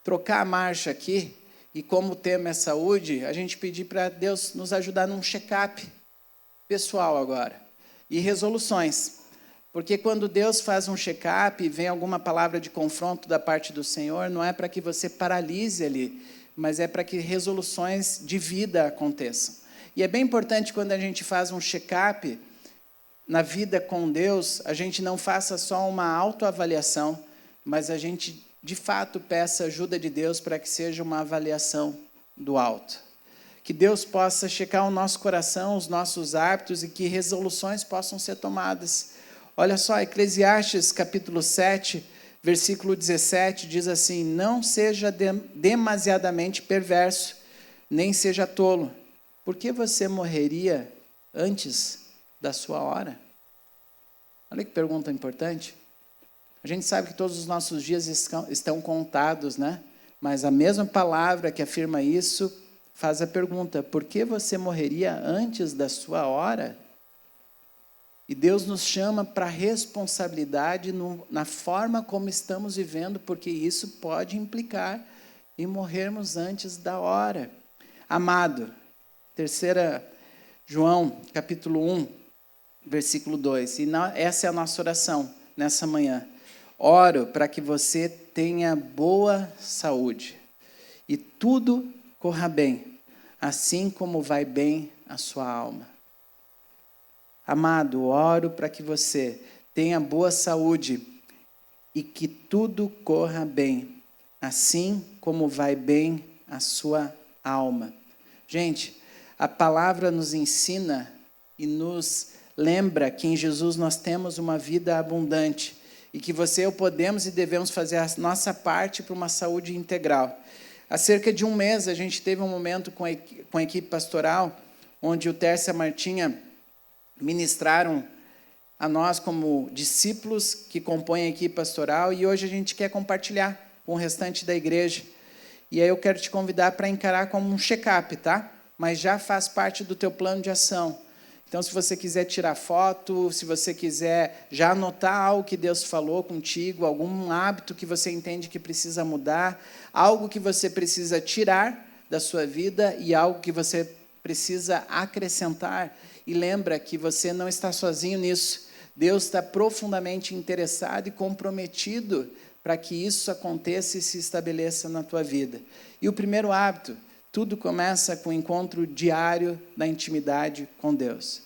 trocar a marcha aqui, e como o tema é saúde, a gente pedir para Deus nos ajudar num check-up pessoal agora, e resoluções. Porque quando Deus faz um check-up e vem alguma palavra de confronto da parte do Senhor, não é para que você paralise ali, mas é para que resoluções de vida aconteçam. E é bem importante quando a gente faz um check-up na vida com Deus, a gente não faça só uma autoavaliação, mas a gente, de fato, peça ajuda de Deus para que seja uma avaliação do alto. Que Deus possa checar o nosso coração, os nossos hábitos e que resoluções possam ser tomadas. Olha só, Eclesiastes, capítulo 7, versículo 17, diz assim: não seja demasiadamente perverso, nem seja tolo, porque você morreria antes da sua hora? Olha que pergunta importante. A gente sabe que todos os nossos dias estão contados, né? Mas a mesma palavra que afirma isso faz a pergunta: por que você morreria antes da sua hora? E Deus nos chama para responsabilidade na forma como estamos vivendo, porque isso pode implicar em morrermos antes da hora. Amado, 3 João, capítulo 1, versículo 2. E essa é a nossa oração nessa manhã. Oro para que você tenha boa saúde e tudo corra bem, assim como vai bem a sua alma. Amado, oro para que você tenha boa saúde e que tudo corra bem, assim como vai bem a sua alma. Gente, a palavra nos ensina e nos lembra que em Jesus nós temos uma vida abundante e que você e eu podemos e devemos fazer a nossa parte para uma saúde integral. Há cerca de um mês a gente teve um momento com a equipe pastoral, onde o Tércio e a Martinha ministraram a nós como discípulos que compõem a equipe pastoral, e hoje a gente quer compartilhar com o restante da igreja. E aí eu quero te convidar para encarar como um check-up, tá? Mas já faz parte do teu plano de ação. Então, se você quiser tirar foto, se você quiser já anotar algo que Deus falou contigo, algum hábito que você entende que precisa mudar, algo que você precisa tirar da sua vida e algo que você precisa acrescentar. E lembra que você não está sozinho nisso. Deus está profundamente interessado e comprometido para que isso aconteça e se estabeleça na tua vida. E o primeiro hábito, tudo começa com o encontro diário da intimidade com Deus.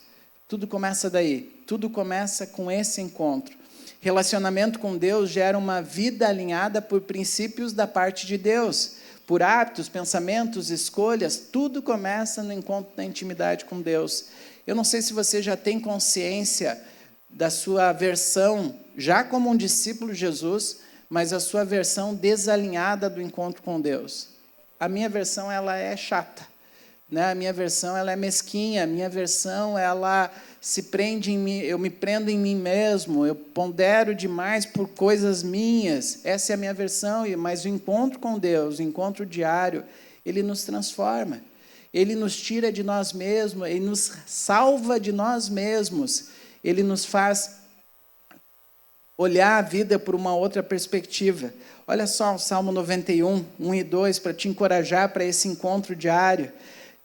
Tudo começa daí. Tudo começa com esse encontro. Relacionamento com Deus gera uma vida alinhada por princípios da parte de Deus. Por hábitos, pensamentos, escolhas, tudo começa no encontro da intimidade com Deus. Eu não sei se você já tem consciência da sua versão, já como um discípulo de Jesus, mas a sua versão desalinhada do encontro com Deus. A minha versão, ela é chata, né? A minha versão, ela é mesquinha, a minha versão, ela se prende em mim, eu me prendo em mim mesmo, eu pondero demais por coisas minhas. Essa é a minha versão, mas o encontro com Deus, o encontro diário, ele nos transforma. Ele nos tira de nós mesmos, Ele nos salva de nós mesmos, Ele nos faz olhar a vida por uma outra perspectiva. Olha só o Salmo 91, 1 e 2, para te encorajar para esse encontro diário.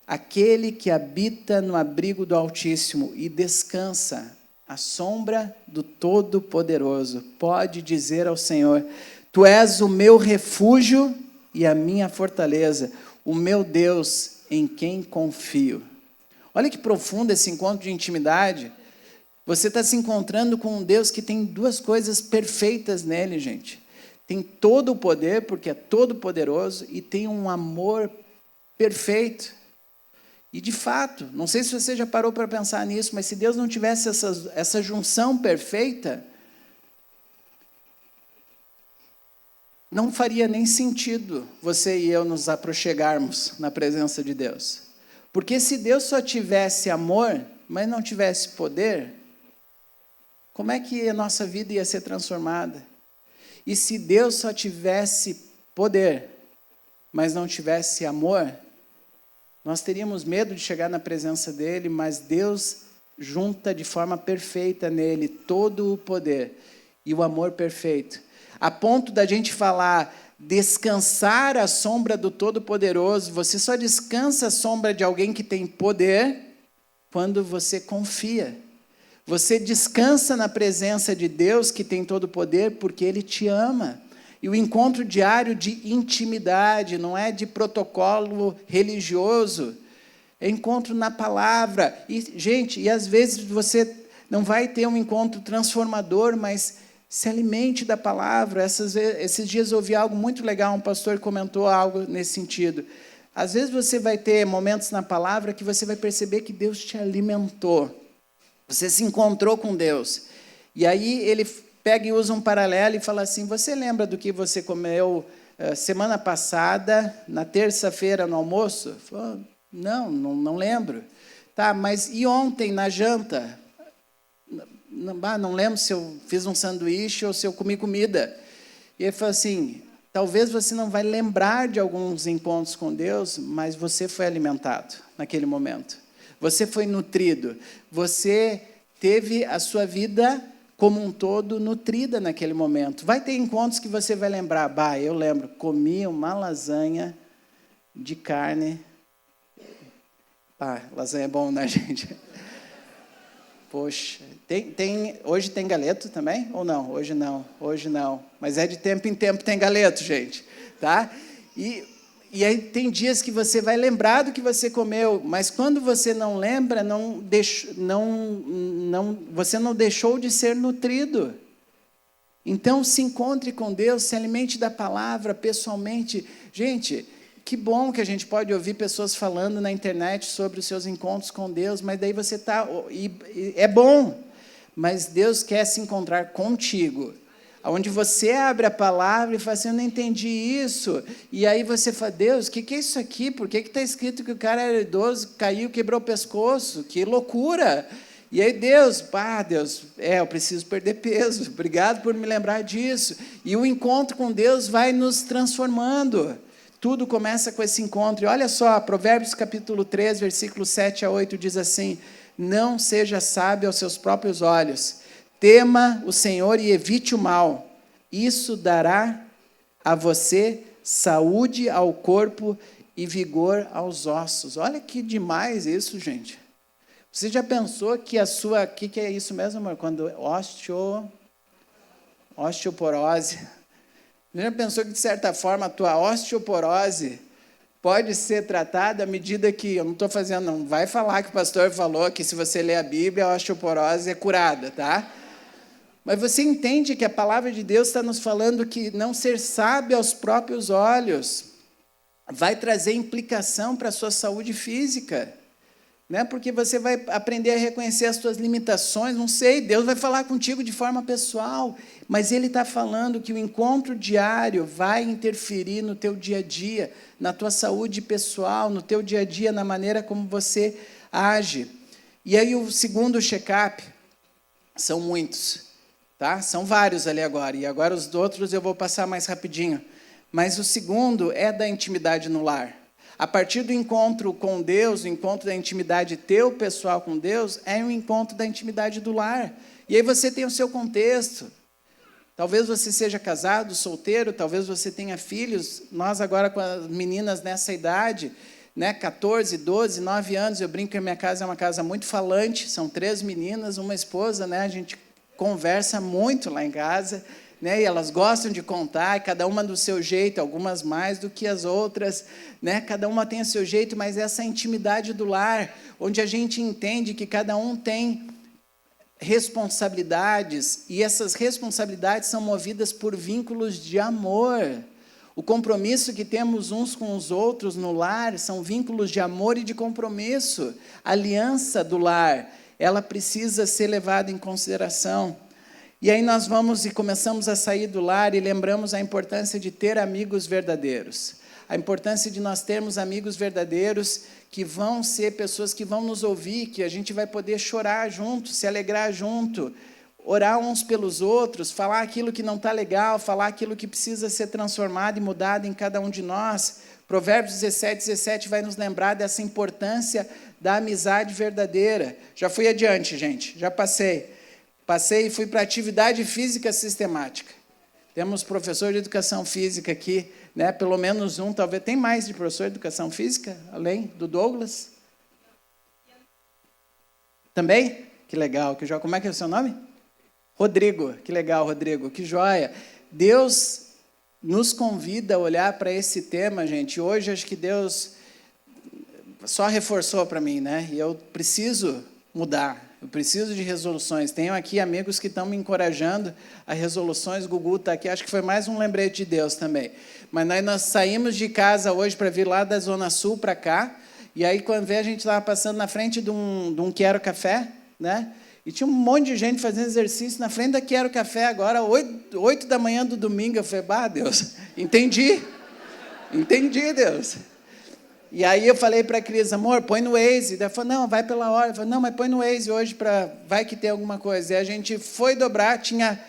Aquele que habita no abrigo do Altíssimo e descansa à sombra do Todo-Poderoso, pode dizer ao Senhor: Tu és o meu refúgio e a minha fortaleza, o meu Deus em quem confio. Olha que profundo esse encontro de intimidade. Você está se encontrando com um Deus que tem duas coisas perfeitas nele, gente. Tem todo o poder, porque é todo poderoso, e tem um amor perfeito. E de fato, não sei se você já parou para pensar nisso, mas se Deus não tivesse essa junção perfeita, não faria nem sentido você e eu nos aproximarmos na presença de Deus. Porque se Deus só tivesse amor, mas não tivesse poder, como é que a nossa vida ia ser transformada? E se Deus só tivesse poder, mas não tivesse amor, nós teríamos medo de chegar na presença dele, mas Deus junta de forma perfeita nele todo o poder e o amor perfeito. A ponto da gente falar, descansar à sombra do Todo-Poderoso. Você só descansa à sombra de alguém que tem poder quando você confia. Você descansa na presença de Deus, que tem todo o poder, porque Ele te ama. E o encontro diário de intimidade, não é de protocolo religioso, é encontro na palavra. E, gente, e às vezes você não vai ter um encontro transformador, mas se alimente da palavra. Esses dias eu ouvi algo muito legal, um pastor comentou algo nesse sentido. Às vezes você vai ter momentos na palavra que você vai perceber que Deus te alimentou. Você se encontrou com Deus. E aí ele pega e usa um paralelo e fala assim: você lembra do que você comeu semana passada, na terça-feira no almoço? Falou, não lembro. Tá, mas e ontem na janta? não lembro se eu fiz um sanduíche ou se eu comi comida. E ele falou assim, talvez você não vai lembrar de alguns encontros com Deus, mas você foi alimentado naquele momento. Você foi nutrido. Você teve a sua vida como um todo nutrida naquele momento. Vai ter encontros que você vai lembrar. Eu lembro, comi uma lasanha de carne. Lasanha é bom, né, gente? Poxa, hoje tem galeto também? Ou não? Hoje não. Mas é de tempo em tempo tem galeto, gente. Tá? E aí tem dias que você vai lembrar do que você comeu, mas quando você não lembra, você não deixou de ser nutrido. Então, se encontre com Deus, se alimente da palavra pessoalmente. Gente, que bom que a gente pode ouvir pessoas falando na internet sobre os seus encontros com Deus, mas daí você está... É bom, mas Deus quer se encontrar contigo. Onde você abre a palavra e fala assim, eu não entendi isso. E aí você fala, Deus, o que é isso aqui? Por que está escrito que o cara era idoso, caiu, quebrou o pescoço? Que loucura! E aí Deus, eu preciso perder peso. Obrigado por me lembrar disso. E o encontro com Deus vai nos transformando. Tudo começa com esse encontro. E olha só, Provérbios capítulo 3, versículos 7 a 8, diz assim, não seja sábio aos seus próprios olhos, tema o Senhor e evite o mal. Isso dará a você saúde ao corpo e vigor aos ossos. Olha que demais isso, gente. Você já pensou que a sua... O que é isso mesmo, amor? Quando osteoporose... Você já pensou que, de certa forma, a tua osteoporose pode ser tratada à medida que... Eu não estou fazendo... Não vai falar que o pastor falou que, se você ler a Bíblia, a osteoporose é curada, tá? Mas você entende que a palavra de Deus está nos falando que não ser sábio aos próprios olhos vai trazer implicação para a sua saúde física. Né? Porque você vai aprender a reconhecer as suas limitações, não sei, Deus vai falar contigo de forma pessoal, mas Ele está falando que o encontro diário vai interferir no teu dia a dia, na tua saúde pessoal, no teu dia a dia, na maneira como você age. E aí o segundo check-up, são muitos, tá? São vários ali agora, e agora os outros eu vou passar mais rapidinho, mas o segundo é da intimidade no lar. A partir do encontro com Deus, o encontro da intimidade teu pessoal com Deus, é um encontro da intimidade do lar. E aí você tem o seu contexto. Talvez você seja casado, solteiro, talvez você tenha filhos. Nós agora com as meninas nessa idade, né, 14, 12, 9 anos, eu brinco que a minha casa é uma casa muito falante, são 3 meninas, uma esposa, né, a gente conversa muito lá em casa, né, e elas gostam de contar, e cada uma do seu jeito, algumas mais do que as outras, né, cada uma tem o seu jeito, mas essa intimidade do lar, onde a gente entende que cada um tem responsabilidades, e essas responsabilidades são movidas por vínculos de amor. O compromisso que temos uns com os outros no lar são vínculos de amor e de compromisso. A aliança do lar, ela precisa ser levada em consideração. E aí nós vamos e começamos a sair do lar e lembramos a importância de ter amigos verdadeiros. A importância de nós termos amigos verdadeiros que vão ser pessoas que vão nos ouvir, que a gente vai poder chorar junto, se alegrar junto, orar uns pelos outros, falar aquilo que não está legal, falar aquilo que precisa ser transformado e mudado em cada um de nós. Provérbios 17 vai nos lembrar dessa importância da amizade verdadeira. Já fui adiante, gente, já passei e fui para atividade física sistemática. Temos professor de educação física aqui, né? Pelo menos um, talvez. Tem mais de professor de educação física, além do Douglas? Também? Que legal. Que joia. Como é que é o seu nome? Rodrigo. Que legal, Rodrigo. Que joia. Deus nos convida a olhar para esse tema, gente. Hoje, acho que Deus só reforçou para mim, né? E eu preciso mudar. Eu preciso de resoluções. Tenho aqui amigos que estão me encorajando a resoluções. Gugu está aqui. Acho que foi mais um lembrete de Deus também. Mas nós saímos de casa hoje para vir lá da Zona Sul para cá. E aí, quando veio, a gente estava passando na frente de um Quero Café, né? E tinha um monte de gente fazendo exercício na frente da Quero Café agora, 8 da manhã do domingo. Eu falei, Deus, entendi, Deus. E aí eu falei para a Cris, amor, põe no Waze. Ela falou, não, vai pela hora. Eu falei, não, mas põe no Waze hoje, vai que tem alguma coisa. E a gente foi dobrar, tinha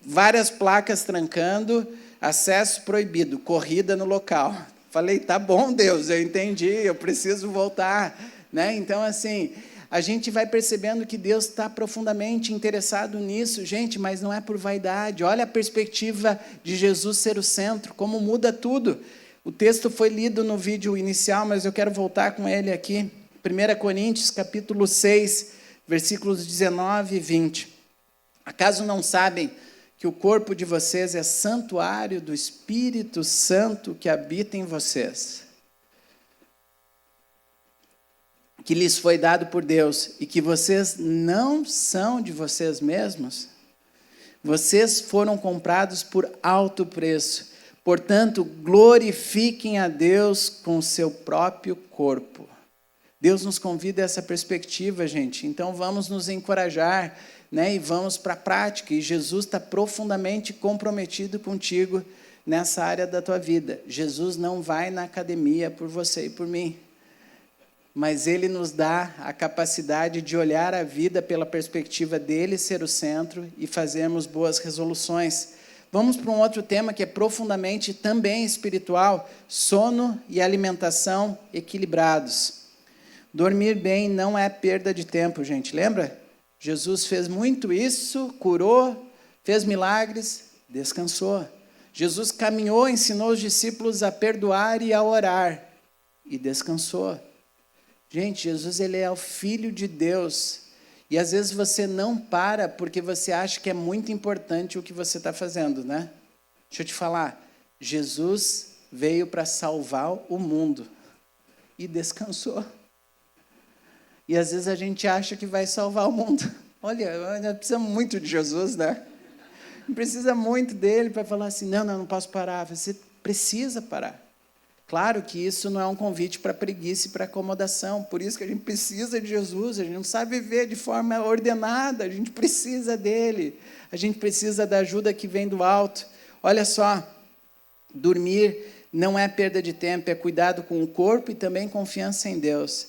várias placas trancando, acesso proibido, corrida no local. Falei, tá bom, Deus, eu entendi, eu preciso voltar. Né? Então, assim, a gente vai percebendo que Deus está profundamente interessado nisso, gente, mas não é por vaidade. Olha a perspectiva de Jesus ser o centro, como muda tudo. O texto foi lido no vídeo inicial, mas eu quero voltar com ele aqui. 1 Coríntios, capítulo 6, versículos 19 e 20. Acaso não sabem que o corpo de vocês é santuário do Espírito Santo que habita em vocês, que lhes foi dado por Deus, e que vocês não são de vocês mesmos? Vocês foram comprados por alto preço. Portanto, glorifiquem a Deus com o seu próprio corpo. Deus nos convida a essa perspectiva, gente. Então, vamos nos encorajar, né? E vamos para a prática. E Jesus está profundamente comprometido contigo nessa área da tua vida. Jesus não vai na academia por você e por mim. Mas Ele nos dá a capacidade de olhar a vida pela perspectiva dele ser o centro e fazermos boas resoluções. Vamos para um outro tema que é profundamente também espiritual: sono e alimentação equilibrados. Dormir bem não é perda de tempo, gente. Lembra? Jesus fez muito isso, curou, fez milagres, descansou. Jesus caminhou, ensinou os discípulos a perdoar e a orar, e descansou. Gente, Jesus, ele é o Filho de Deus. E às vezes você não para porque você acha que é muito importante o que você está fazendo, né? Deixa eu te falar, Jesus veio para salvar o mundo e descansou. E às vezes a gente acha que vai salvar o mundo. Olha, nós precisamos muito de Jesus, né? Precisa muito dele para falar assim, não posso parar. Você precisa parar. Claro que isso não é um convite para preguiça e para acomodação. Por isso que a gente precisa de Jesus. A gente não sabe viver de forma ordenada. A gente precisa dele. A gente precisa da ajuda que vem do alto. Olha só, dormir não é perda de tempo, é cuidado com o corpo e também confiança em Deus.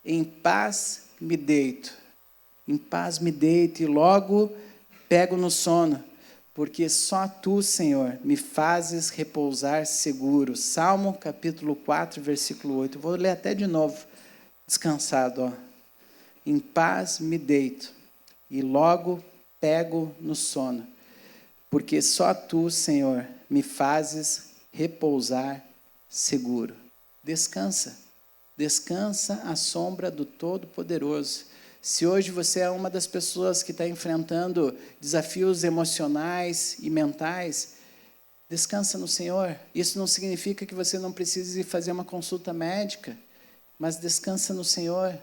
Em paz me deito. Em paz me deito e logo pego no sono. Porque só tu, Senhor, me fazes repousar seguro. Salmo, capítulo 4, versículo 8. Eu vou ler até de novo, descansado. Ó. Em paz me deito, e logo pego no sono. Porque só tu, Senhor, me fazes repousar seguro. Descansa. Descansa à sombra do Todo-Poderoso. Se hoje você é uma das pessoas que está enfrentando desafios emocionais e mentais, descansa no Senhor. Isso não significa que você não precise fazer uma consulta médica, mas descansa no Senhor.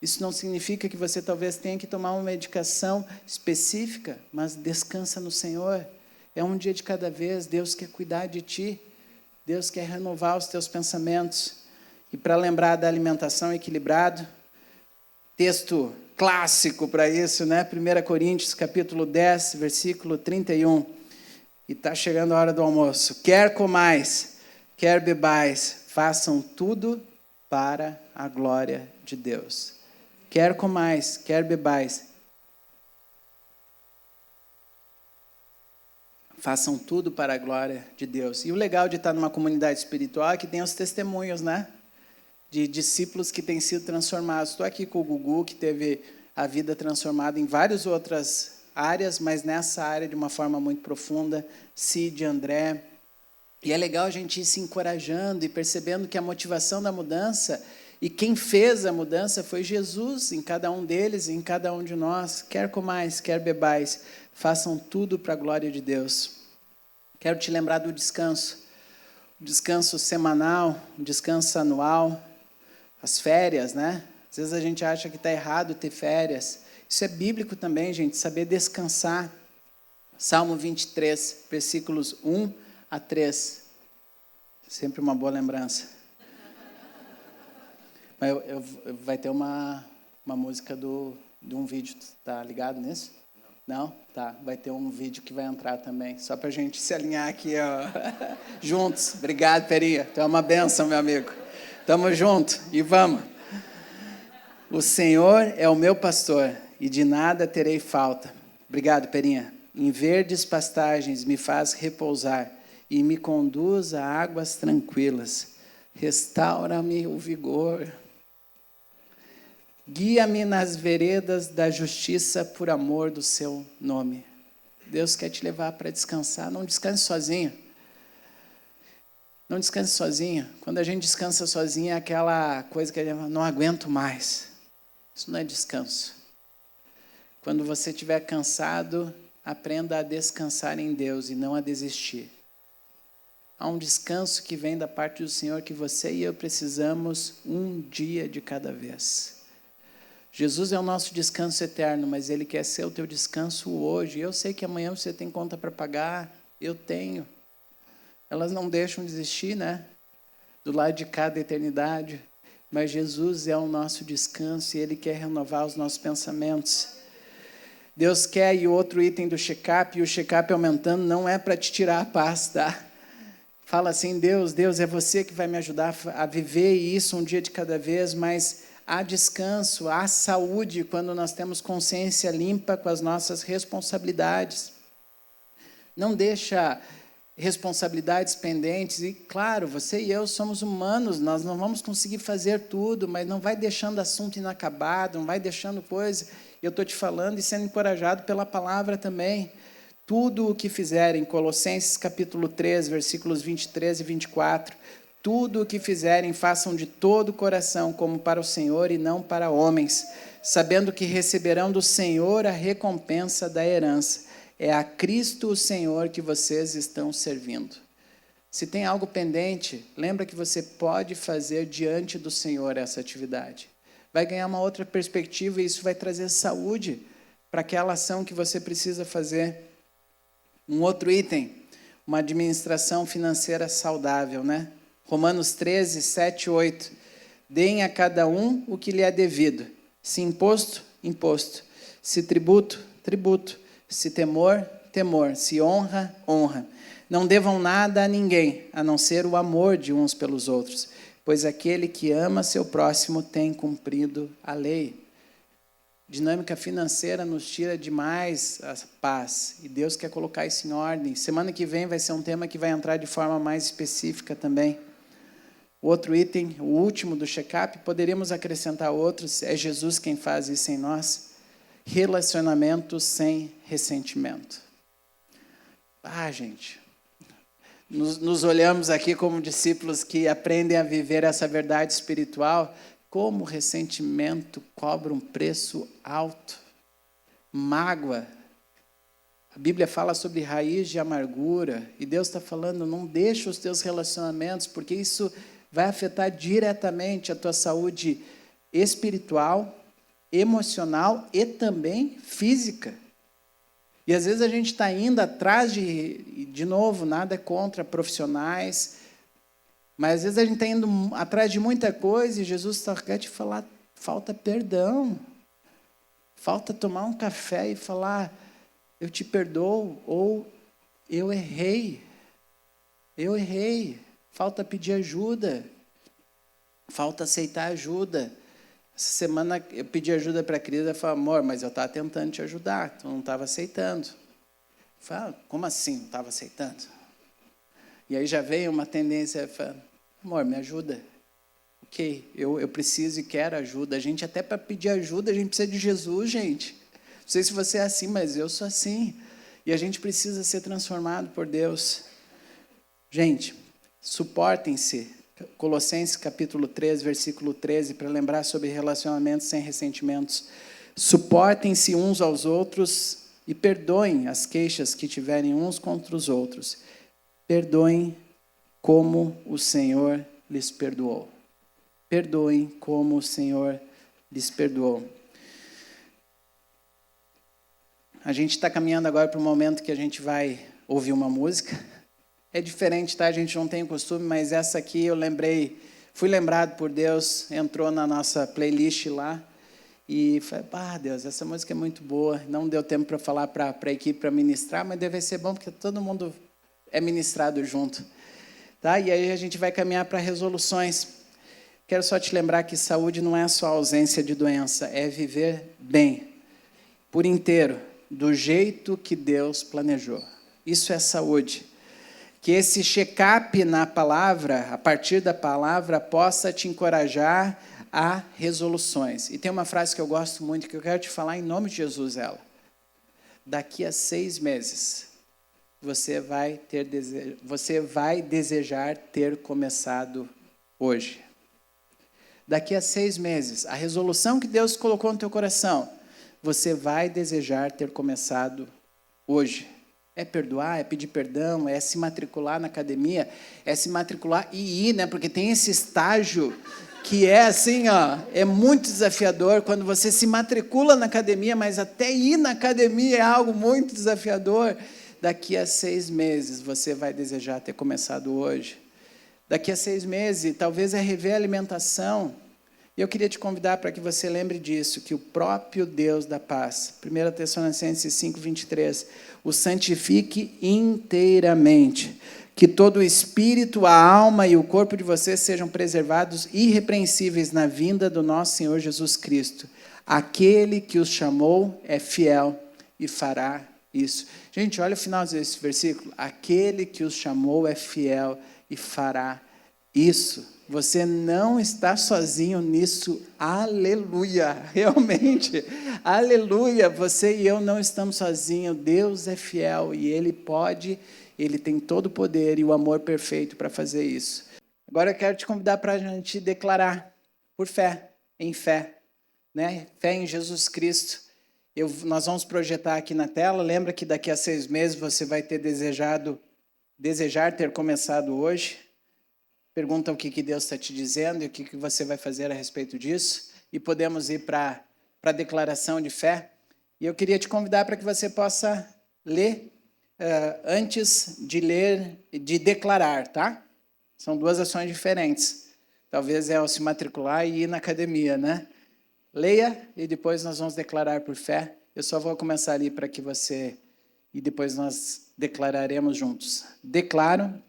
Isso não significa que você talvez tenha que tomar uma medicação específica, mas descansa no Senhor. É um dia de cada vez, Deus quer cuidar de ti, Deus quer renovar os teus pensamentos. E para lembrar da alimentação equilibrada, texto clássico para isso, né? 1 Coríntios, capítulo 10, versículo 31. E está chegando a hora do almoço. Quer comais, quer bebais, façam tudo para a glória de Deus. Quer comais, quer bebais, façam tudo para a glória de Deus. E o legal de estar numa comunidade espiritual é que tem os testemunhos, né? De discípulos que têm sido transformados. Estou aqui com o Gugu, que teve a vida transformada em várias outras áreas, mas nessa área de uma forma muito profunda. Cid, André. E é legal a gente ir se encorajando e percebendo que a motivação da mudança e quem fez a mudança foi Jesus em cada um deles e em cada um de nós. Quer comais, quer bebais, façam tudo para a glória de Deus. Quero te lembrar do descanso. O descanso semanal, o descanso anual, as férias, né? Às vezes a gente acha que está errado ter férias. Isso é bíblico também, gente, saber descansar. Salmo 23, versículos 1 a 3. Sempre uma boa lembrança. Mas vai ter uma música de um vídeo, tá ligado nisso? Não? Tá, vai ter um vídeo que vai entrar também, só para a gente se alinhar aqui, ó. Juntos. Obrigado, Perinha. Tu é uma bênção, meu amigo. Tamo junto e vamos. O Senhor é o meu pastor e de nada terei falta. Obrigado, Perinha. Em verdes pastagens me faz repousar e me conduz a águas tranquilas. Restaura-me o vigor. Guia-me nas veredas da justiça por amor do seu nome. Deus quer te levar para descansar. Não descanse sozinho. Não descanse sozinho. Quando a gente descansa sozinho, é aquela coisa que a gente não aguento mais. Isso não é descanso. Quando você estiver cansado, aprenda a descansar em Deus e não a desistir. Há um descanso que vem da parte do Senhor que você e eu precisamos um dia de cada vez. Jesus é o nosso descanso eterno, mas Ele quer ser o teu descanso hoje. Eu sei que amanhã você tem conta para pagar, eu tenho. Elas não deixam de existir, né? Do lado de cada eternidade. Mas Jesus é o nosso descanso e Ele quer renovar os nossos pensamentos. Deus quer, e outro item do check-up, e o check-up aumentando, não é para te tirar a paz, tá? Fala assim, Deus, é você que vai me ajudar a viver isso um dia de cada vez, mas há descanso, há saúde quando nós temos consciência limpa com as nossas responsabilidades. Não deixa responsabilidades pendentes, e claro, você e eu somos humanos, nós não vamos conseguir fazer tudo, mas não vai deixando assunto inacabado, não vai deixando coisa. Eu estou te falando e sendo encorajado pela palavra também. Tudo o que fizerem, Colossenses capítulo 3, versículos 23 e 24, tudo o que fizerem, façam de todo o coração, como para o Senhor e não para homens, sabendo que receberão do Senhor a recompensa da herança. É a Cristo o Senhor que vocês estão servindo. Se tem algo pendente, lembra que você pode fazer diante do Senhor essa atividade. Vai ganhar uma outra perspectiva e isso vai trazer saúde para aquela ação que você precisa fazer. Um outro item, uma administração financeira saudável, né? Romanos 13, 7 e 8. Deem a cada um o que lhe é devido. Se imposto, imposto. Se tributo, tributo. Se temor, temor. Se honra, honra. Não devam nada a ninguém, a não ser o amor de uns pelos outros, pois aquele que ama seu próximo tem cumprido a lei. Dinâmica financeira nos tira demais a paz, e Deus quer colocar isso em ordem. Semana que vem vai ser um tema que vai entrar de forma mais específica também. O outro item, o último do check-up, poderíamos acrescentar outros, é Jesus quem faz isso em nós. Relacionamento sem ressentimento. Gente, nos olhamos aqui como discípulos que aprendem a viver essa verdade espiritual, como o ressentimento cobra um preço alto. Mágoa. A Bíblia fala sobre raiz de amargura, e Deus está falando, não deixa os teus relacionamentos, porque isso vai afetar diretamente a tua saúde espiritual, emocional e também física. E às vezes a gente está indo atrás de novo, nada é contra profissionais, mas às vezes a gente está indo atrás de muita coisa e Jesus quer te falar, falta perdão. Falta tomar um café e falar, eu te perdoo, ou eu errei. Eu errei. Falta pedir ajuda. Falta aceitar ajuda. Essa semana eu pedi ajuda para a querida, falei, amor, mas eu estava tentando te ajudar, tu não estava aceitando. Fala, como assim não estava aceitando? E aí já veio uma tendência, fala, amor, me ajuda. Ok, eu preciso e quero ajuda. A gente até para pedir ajuda, a gente precisa de Jesus, gente. Não sei se você é assim, mas eu sou assim. E a gente precisa ser transformado por Deus. Gente, suportem-se. Colossenses capítulo 3, versículo 13, para lembrar sobre relacionamentos sem ressentimentos. Suportem-se uns aos outros e perdoem as queixas que tiverem uns contra os outros. Perdoem como o Senhor lhes perdoou. Perdoem como o Senhor lhes perdoou. A gente está caminhando agora para um momento que a gente vai ouvir uma música. É diferente, tá? A gente não tem o costume, mas essa aqui eu lembrei, fui lembrado por Deus, entrou na nossa playlist lá, e falei, Deus, essa música é muito boa. Não deu tempo para falar para a equipe para ministrar, mas deve ser bom, porque todo mundo é ministrado junto. Tá? E aí a gente vai caminhar para resoluções. quero só te lembrar que saúde não é só ausência de doença, é viver bem, por inteiro, do jeito que Deus planejou. Isso é saúde. Que esse check-up na palavra, a partir da palavra, possa te encorajar a resoluções. E tem uma frase que eu gosto muito, que eu quero te falar em nome de Jesus, ela. Daqui a 6 meses, você vai desejar ter começado hoje. Daqui a 6 meses, a resolução que Deus colocou no teu coração, você vai desejar ter começado hoje. É perdoar, é pedir perdão, é se matricular na academia, é se matricular e ir, né? Porque tem esse estágio que é assim, ó, é muito desafiador quando você se matricula na academia, mas até ir na academia é algo muito desafiador. Daqui a 6 meses você vai desejar ter começado hoje. Daqui a 6 meses, talvez é rever a alimentação. E eu queria te convidar para que você lembre disso, que o próprio Deus da paz, 1 Tessalonicenses 5:23, o santifique inteiramente, que todo o espírito, a alma e o corpo de vocês sejam preservados irrepreensíveis na vinda do nosso Senhor Jesus Cristo. Aquele que os chamou é fiel e fará isso. Gente, olha o final desse versículo. Aquele que os chamou é fiel e fará isso. Você não está sozinho nisso, aleluia, realmente, aleluia, você e eu não estamos sozinhos, Deus é fiel e Ele pode, Ele tem todo o poder e o amor perfeito para fazer isso. Agora eu quero te convidar para a gente declarar, por fé, em fé, né? Fé em Jesus Cristo. Nós vamos projetar aqui na tela, lembra que daqui a 6 meses você vai ter desejar ter começado hoje. Pergunta o que Deus está te dizendo e o que você vai fazer a respeito disso. E podemos ir para a declaração de fé. E eu queria te convidar para que você possa ler antes de ler, de declarar, tá? São 2 ações diferentes. Talvez é ao se matricular e ir na academia, né? Leia e depois nós vamos declarar por fé. Eu só vou começar ali para que você... E depois nós declararemos juntos. Declaro...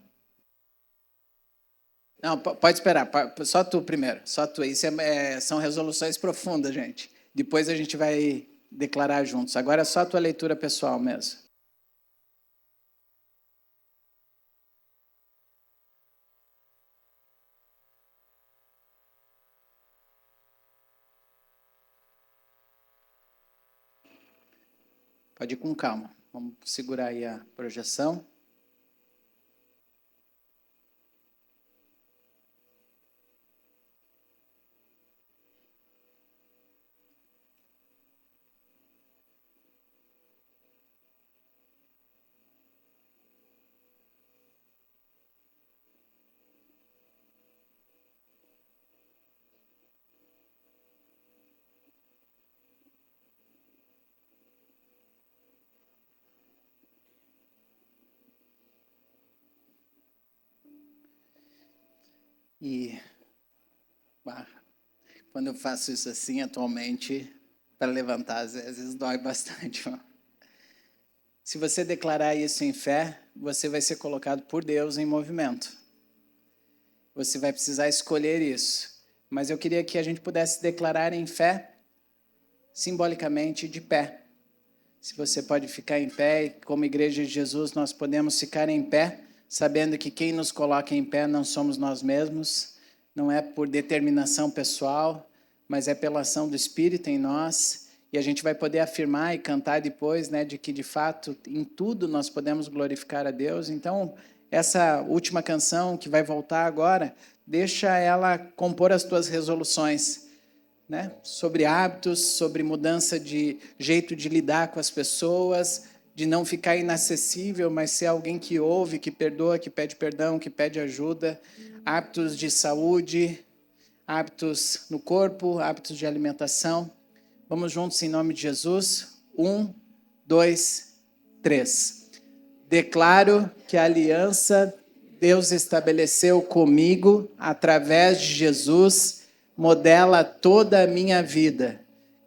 Não, pode esperar, só tu primeiro, só tu. Isso são resoluções profundas, gente. Depois a gente vai declarar juntos. Agora é só a tua leitura pessoal mesmo. Pode ir com calma. Vamos segurar aí a projeção. E quando eu faço isso assim, atualmente, para levantar, às vezes dói bastante. Se você declarar isso em fé, você vai ser colocado por Deus em movimento. Você vai precisar escolher isso. Mas eu queria que a gente pudesse declarar em fé, simbolicamente, de pé. Se você pode ficar em pé, e como Igreja de Jesus, nós podemos ficar em pé, sabendo que quem nos coloca em pé não somos nós mesmos, não é por determinação pessoal, mas é pela ação do Espírito em nós, e a gente vai poder afirmar e cantar depois, né, de que, de fato, em tudo nós podemos glorificar a Deus. Então, essa última canção, que vai voltar agora, deixa ela compor as tuas resoluções, né, sobre hábitos, sobre mudança de jeito de lidar com as pessoas, de não ficar inacessível, mas ser alguém que ouve, que perdoa, que pede perdão, que pede ajuda, hábitos de saúde, hábitos no corpo, hábitos de alimentação. Vamos juntos em nome de Jesus. 1, 2, 3. Declaro que a aliança Deus estabeleceu comigo, através de Jesus, modela toda a minha vida.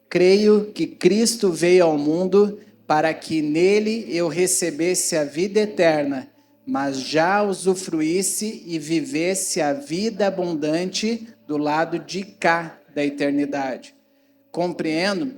Creio que Cristo veio ao mundo para que nele eu recebesse a vida eterna, mas já usufruísse e vivesse a vida abundante do lado de cá da eternidade. Compreendo,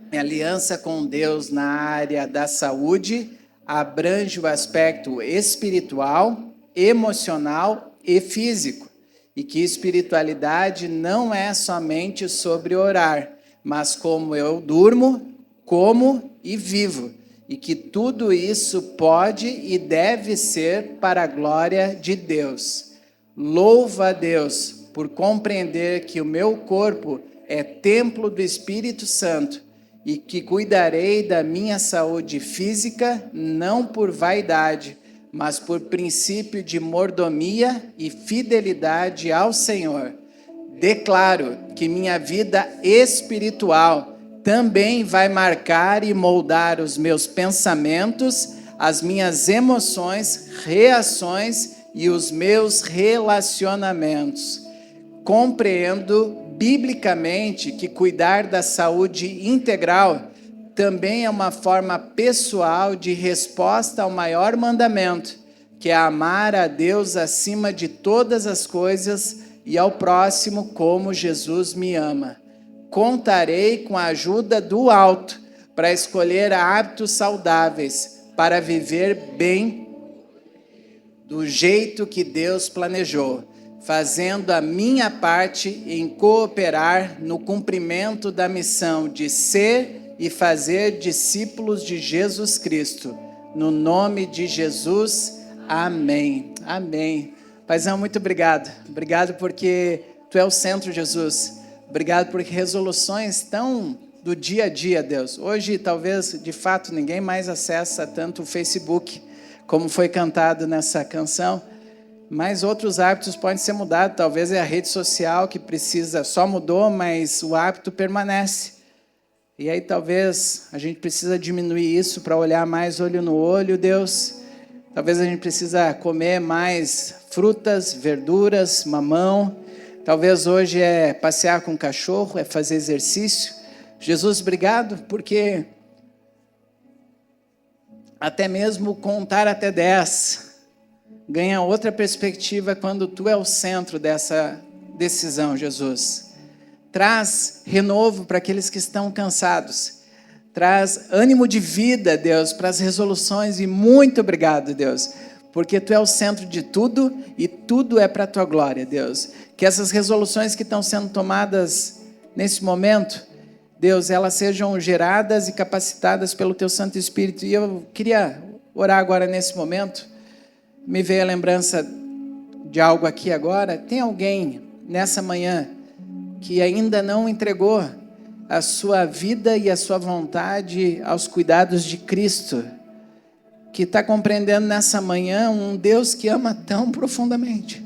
minha aliança com Deus na área da saúde abrange o aspecto espiritual, emocional e físico. E que espiritualidade não é somente sobre orar, mas como eu durmo, como e vivo. E que tudo isso pode e deve ser para a glória de Deus. Louvo a Deus por compreender que o meu corpo é templo do Espírito Santo e que cuidarei da minha saúde física não por vaidade, mas por princípio de mordomia e fidelidade ao Senhor. Declaro que minha vida espiritual também vai marcar e moldar os meus pensamentos, as minhas emoções, reações e os meus relacionamentos. Compreendo biblicamente que cuidar da saúde integral também é uma forma pessoal de resposta ao maior mandamento, que é amar a Deus acima de todas as coisas e ao próximo como Jesus me ama. Contarei com a ajuda do alto para escolher hábitos saudáveis, para viver bem do jeito que Deus planejou, fazendo a minha parte em cooperar no cumprimento da missão de ser e fazer discípulos de Jesus Cristo. No nome de Jesus, amém. Amém. Paizão, muito obrigado. Obrigado porque Tu é o centro, Jesus. Obrigado porque resoluções tão do dia a dia, Deus. Hoje, talvez, de fato, ninguém mais acessa tanto o Facebook, como foi cantado nessa canção, mas outros hábitos podem ser mudados. Talvez é a rede social que precisa, só mudou, mas o hábito permanece. E aí talvez a gente precisa diminuir isso para olhar mais olho no olho, Deus. Talvez a gente precisa comer mais frutas, verduras, mamão. Talvez hoje é passear com o cachorro, é fazer exercício. Jesus, obrigado, porque até mesmo contar até 10 ganha outra perspectiva quando Tu é o centro dessa decisão, Jesus. Traz renovo para aqueles que estão cansados. Traz ânimo de vida, Deus, para as resoluções. E muito obrigado, Deus, porque Tu é o centro de tudo e tudo é para a Tua glória, Deus. Que essas resoluções que estão sendo tomadas nesse momento, Deus, elas sejam geradas e capacitadas pelo Teu Santo Espírito. E eu queria orar agora nesse momento. Me veio a lembrança de algo aqui agora. Tem alguém nessa manhã que ainda não entregou a sua vida e a sua vontade aos cuidados de Cristo, que está compreendendo nessa manhã um Deus que ama tão profundamente,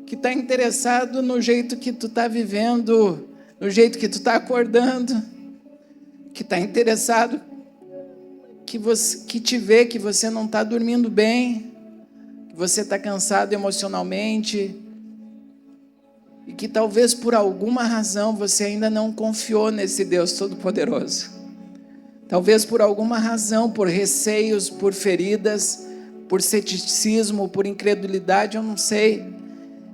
que está interessado no jeito que tu está vivendo, no jeito que tu está acordando, que está interessado que te vê que você não está dormindo bem, que você está cansado emocionalmente, e que talvez por alguma razão você ainda não confiou nesse Deus Todo-Poderoso. Talvez por alguma razão, por receios, por feridas, por ceticismo, por incredulidade, eu não sei.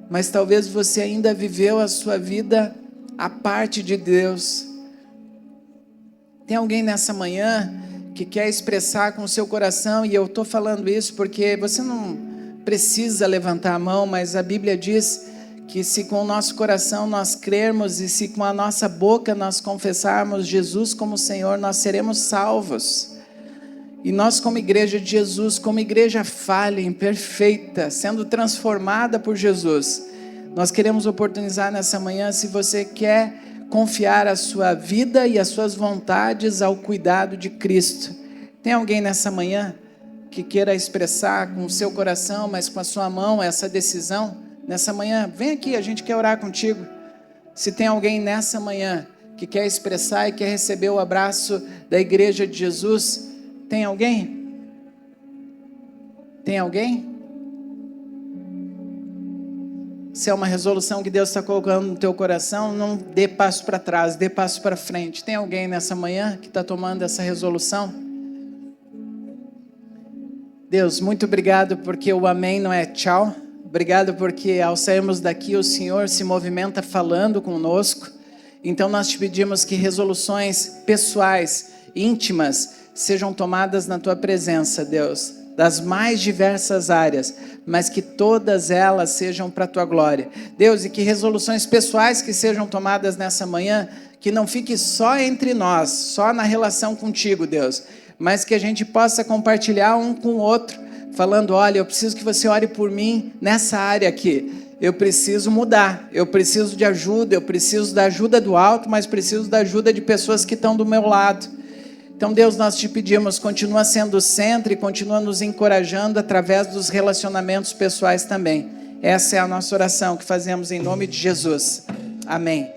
Mas talvez você ainda viveu a sua vida à parte de Deus. Tem alguém nessa manhã que quer expressar com o seu coração, e eu estou falando isso porque você não precisa levantar a mão, mas a Bíblia diz que se com o nosso coração nós crermos e se com a nossa boca nós confessarmos Jesus como Senhor, nós seremos salvos. E nós, como igreja de Jesus, como igreja falha, imperfeita, sendo transformada por Jesus, nós queremos oportunizar nessa manhã, se você quer confiar a sua vida e as suas vontades ao cuidado de Cristo. Tem alguém nessa manhã que queira expressar com o seu coração, mas com a sua mão, essa decisão? Nessa manhã, vem aqui, a gente quer orar contigo. Se tem alguém nessa manhã que quer expressar e quer receber o abraço da igreja de Jesus, tem alguém? Tem alguém? Se é uma resolução que Deus está colocando no teu coração, não dê passo para trás, dê passo para frente. Tem alguém nessa manhã que está tomando essa resolução? Deus, muito obrigado porque o amém não é tchau. Obrigado porque ao sairmos daqui o Senhor se movimenta falando conosco. Então nós te pedimos que resoluções pessoais, íntimas, sejam tomadas na tua presença, Deus, das mais diversas áreas, mas que todas elas sejam para a tua glória. Deus, e que resoluções pessoais que sejam tomadas nessa manhã, que não fique só entre nós, só na relação contigo, Deus, mas que a gente possa compartilhar um com o outro, falando, olha, eu preciso que você ore por mim nessa área aqui. Eu preciso mudar, eu preciso de ajuda, eu preciso da ajuda do alto, mas preciso da ajuda de pessoas que estão do meu lado. Então, Deus, nós te pedimos, continua sendo o centro e continua nos encorajando através dos relacionamentos pessoais também. Essa é a nossa oração que fazemos em nome de Jesus. Amém.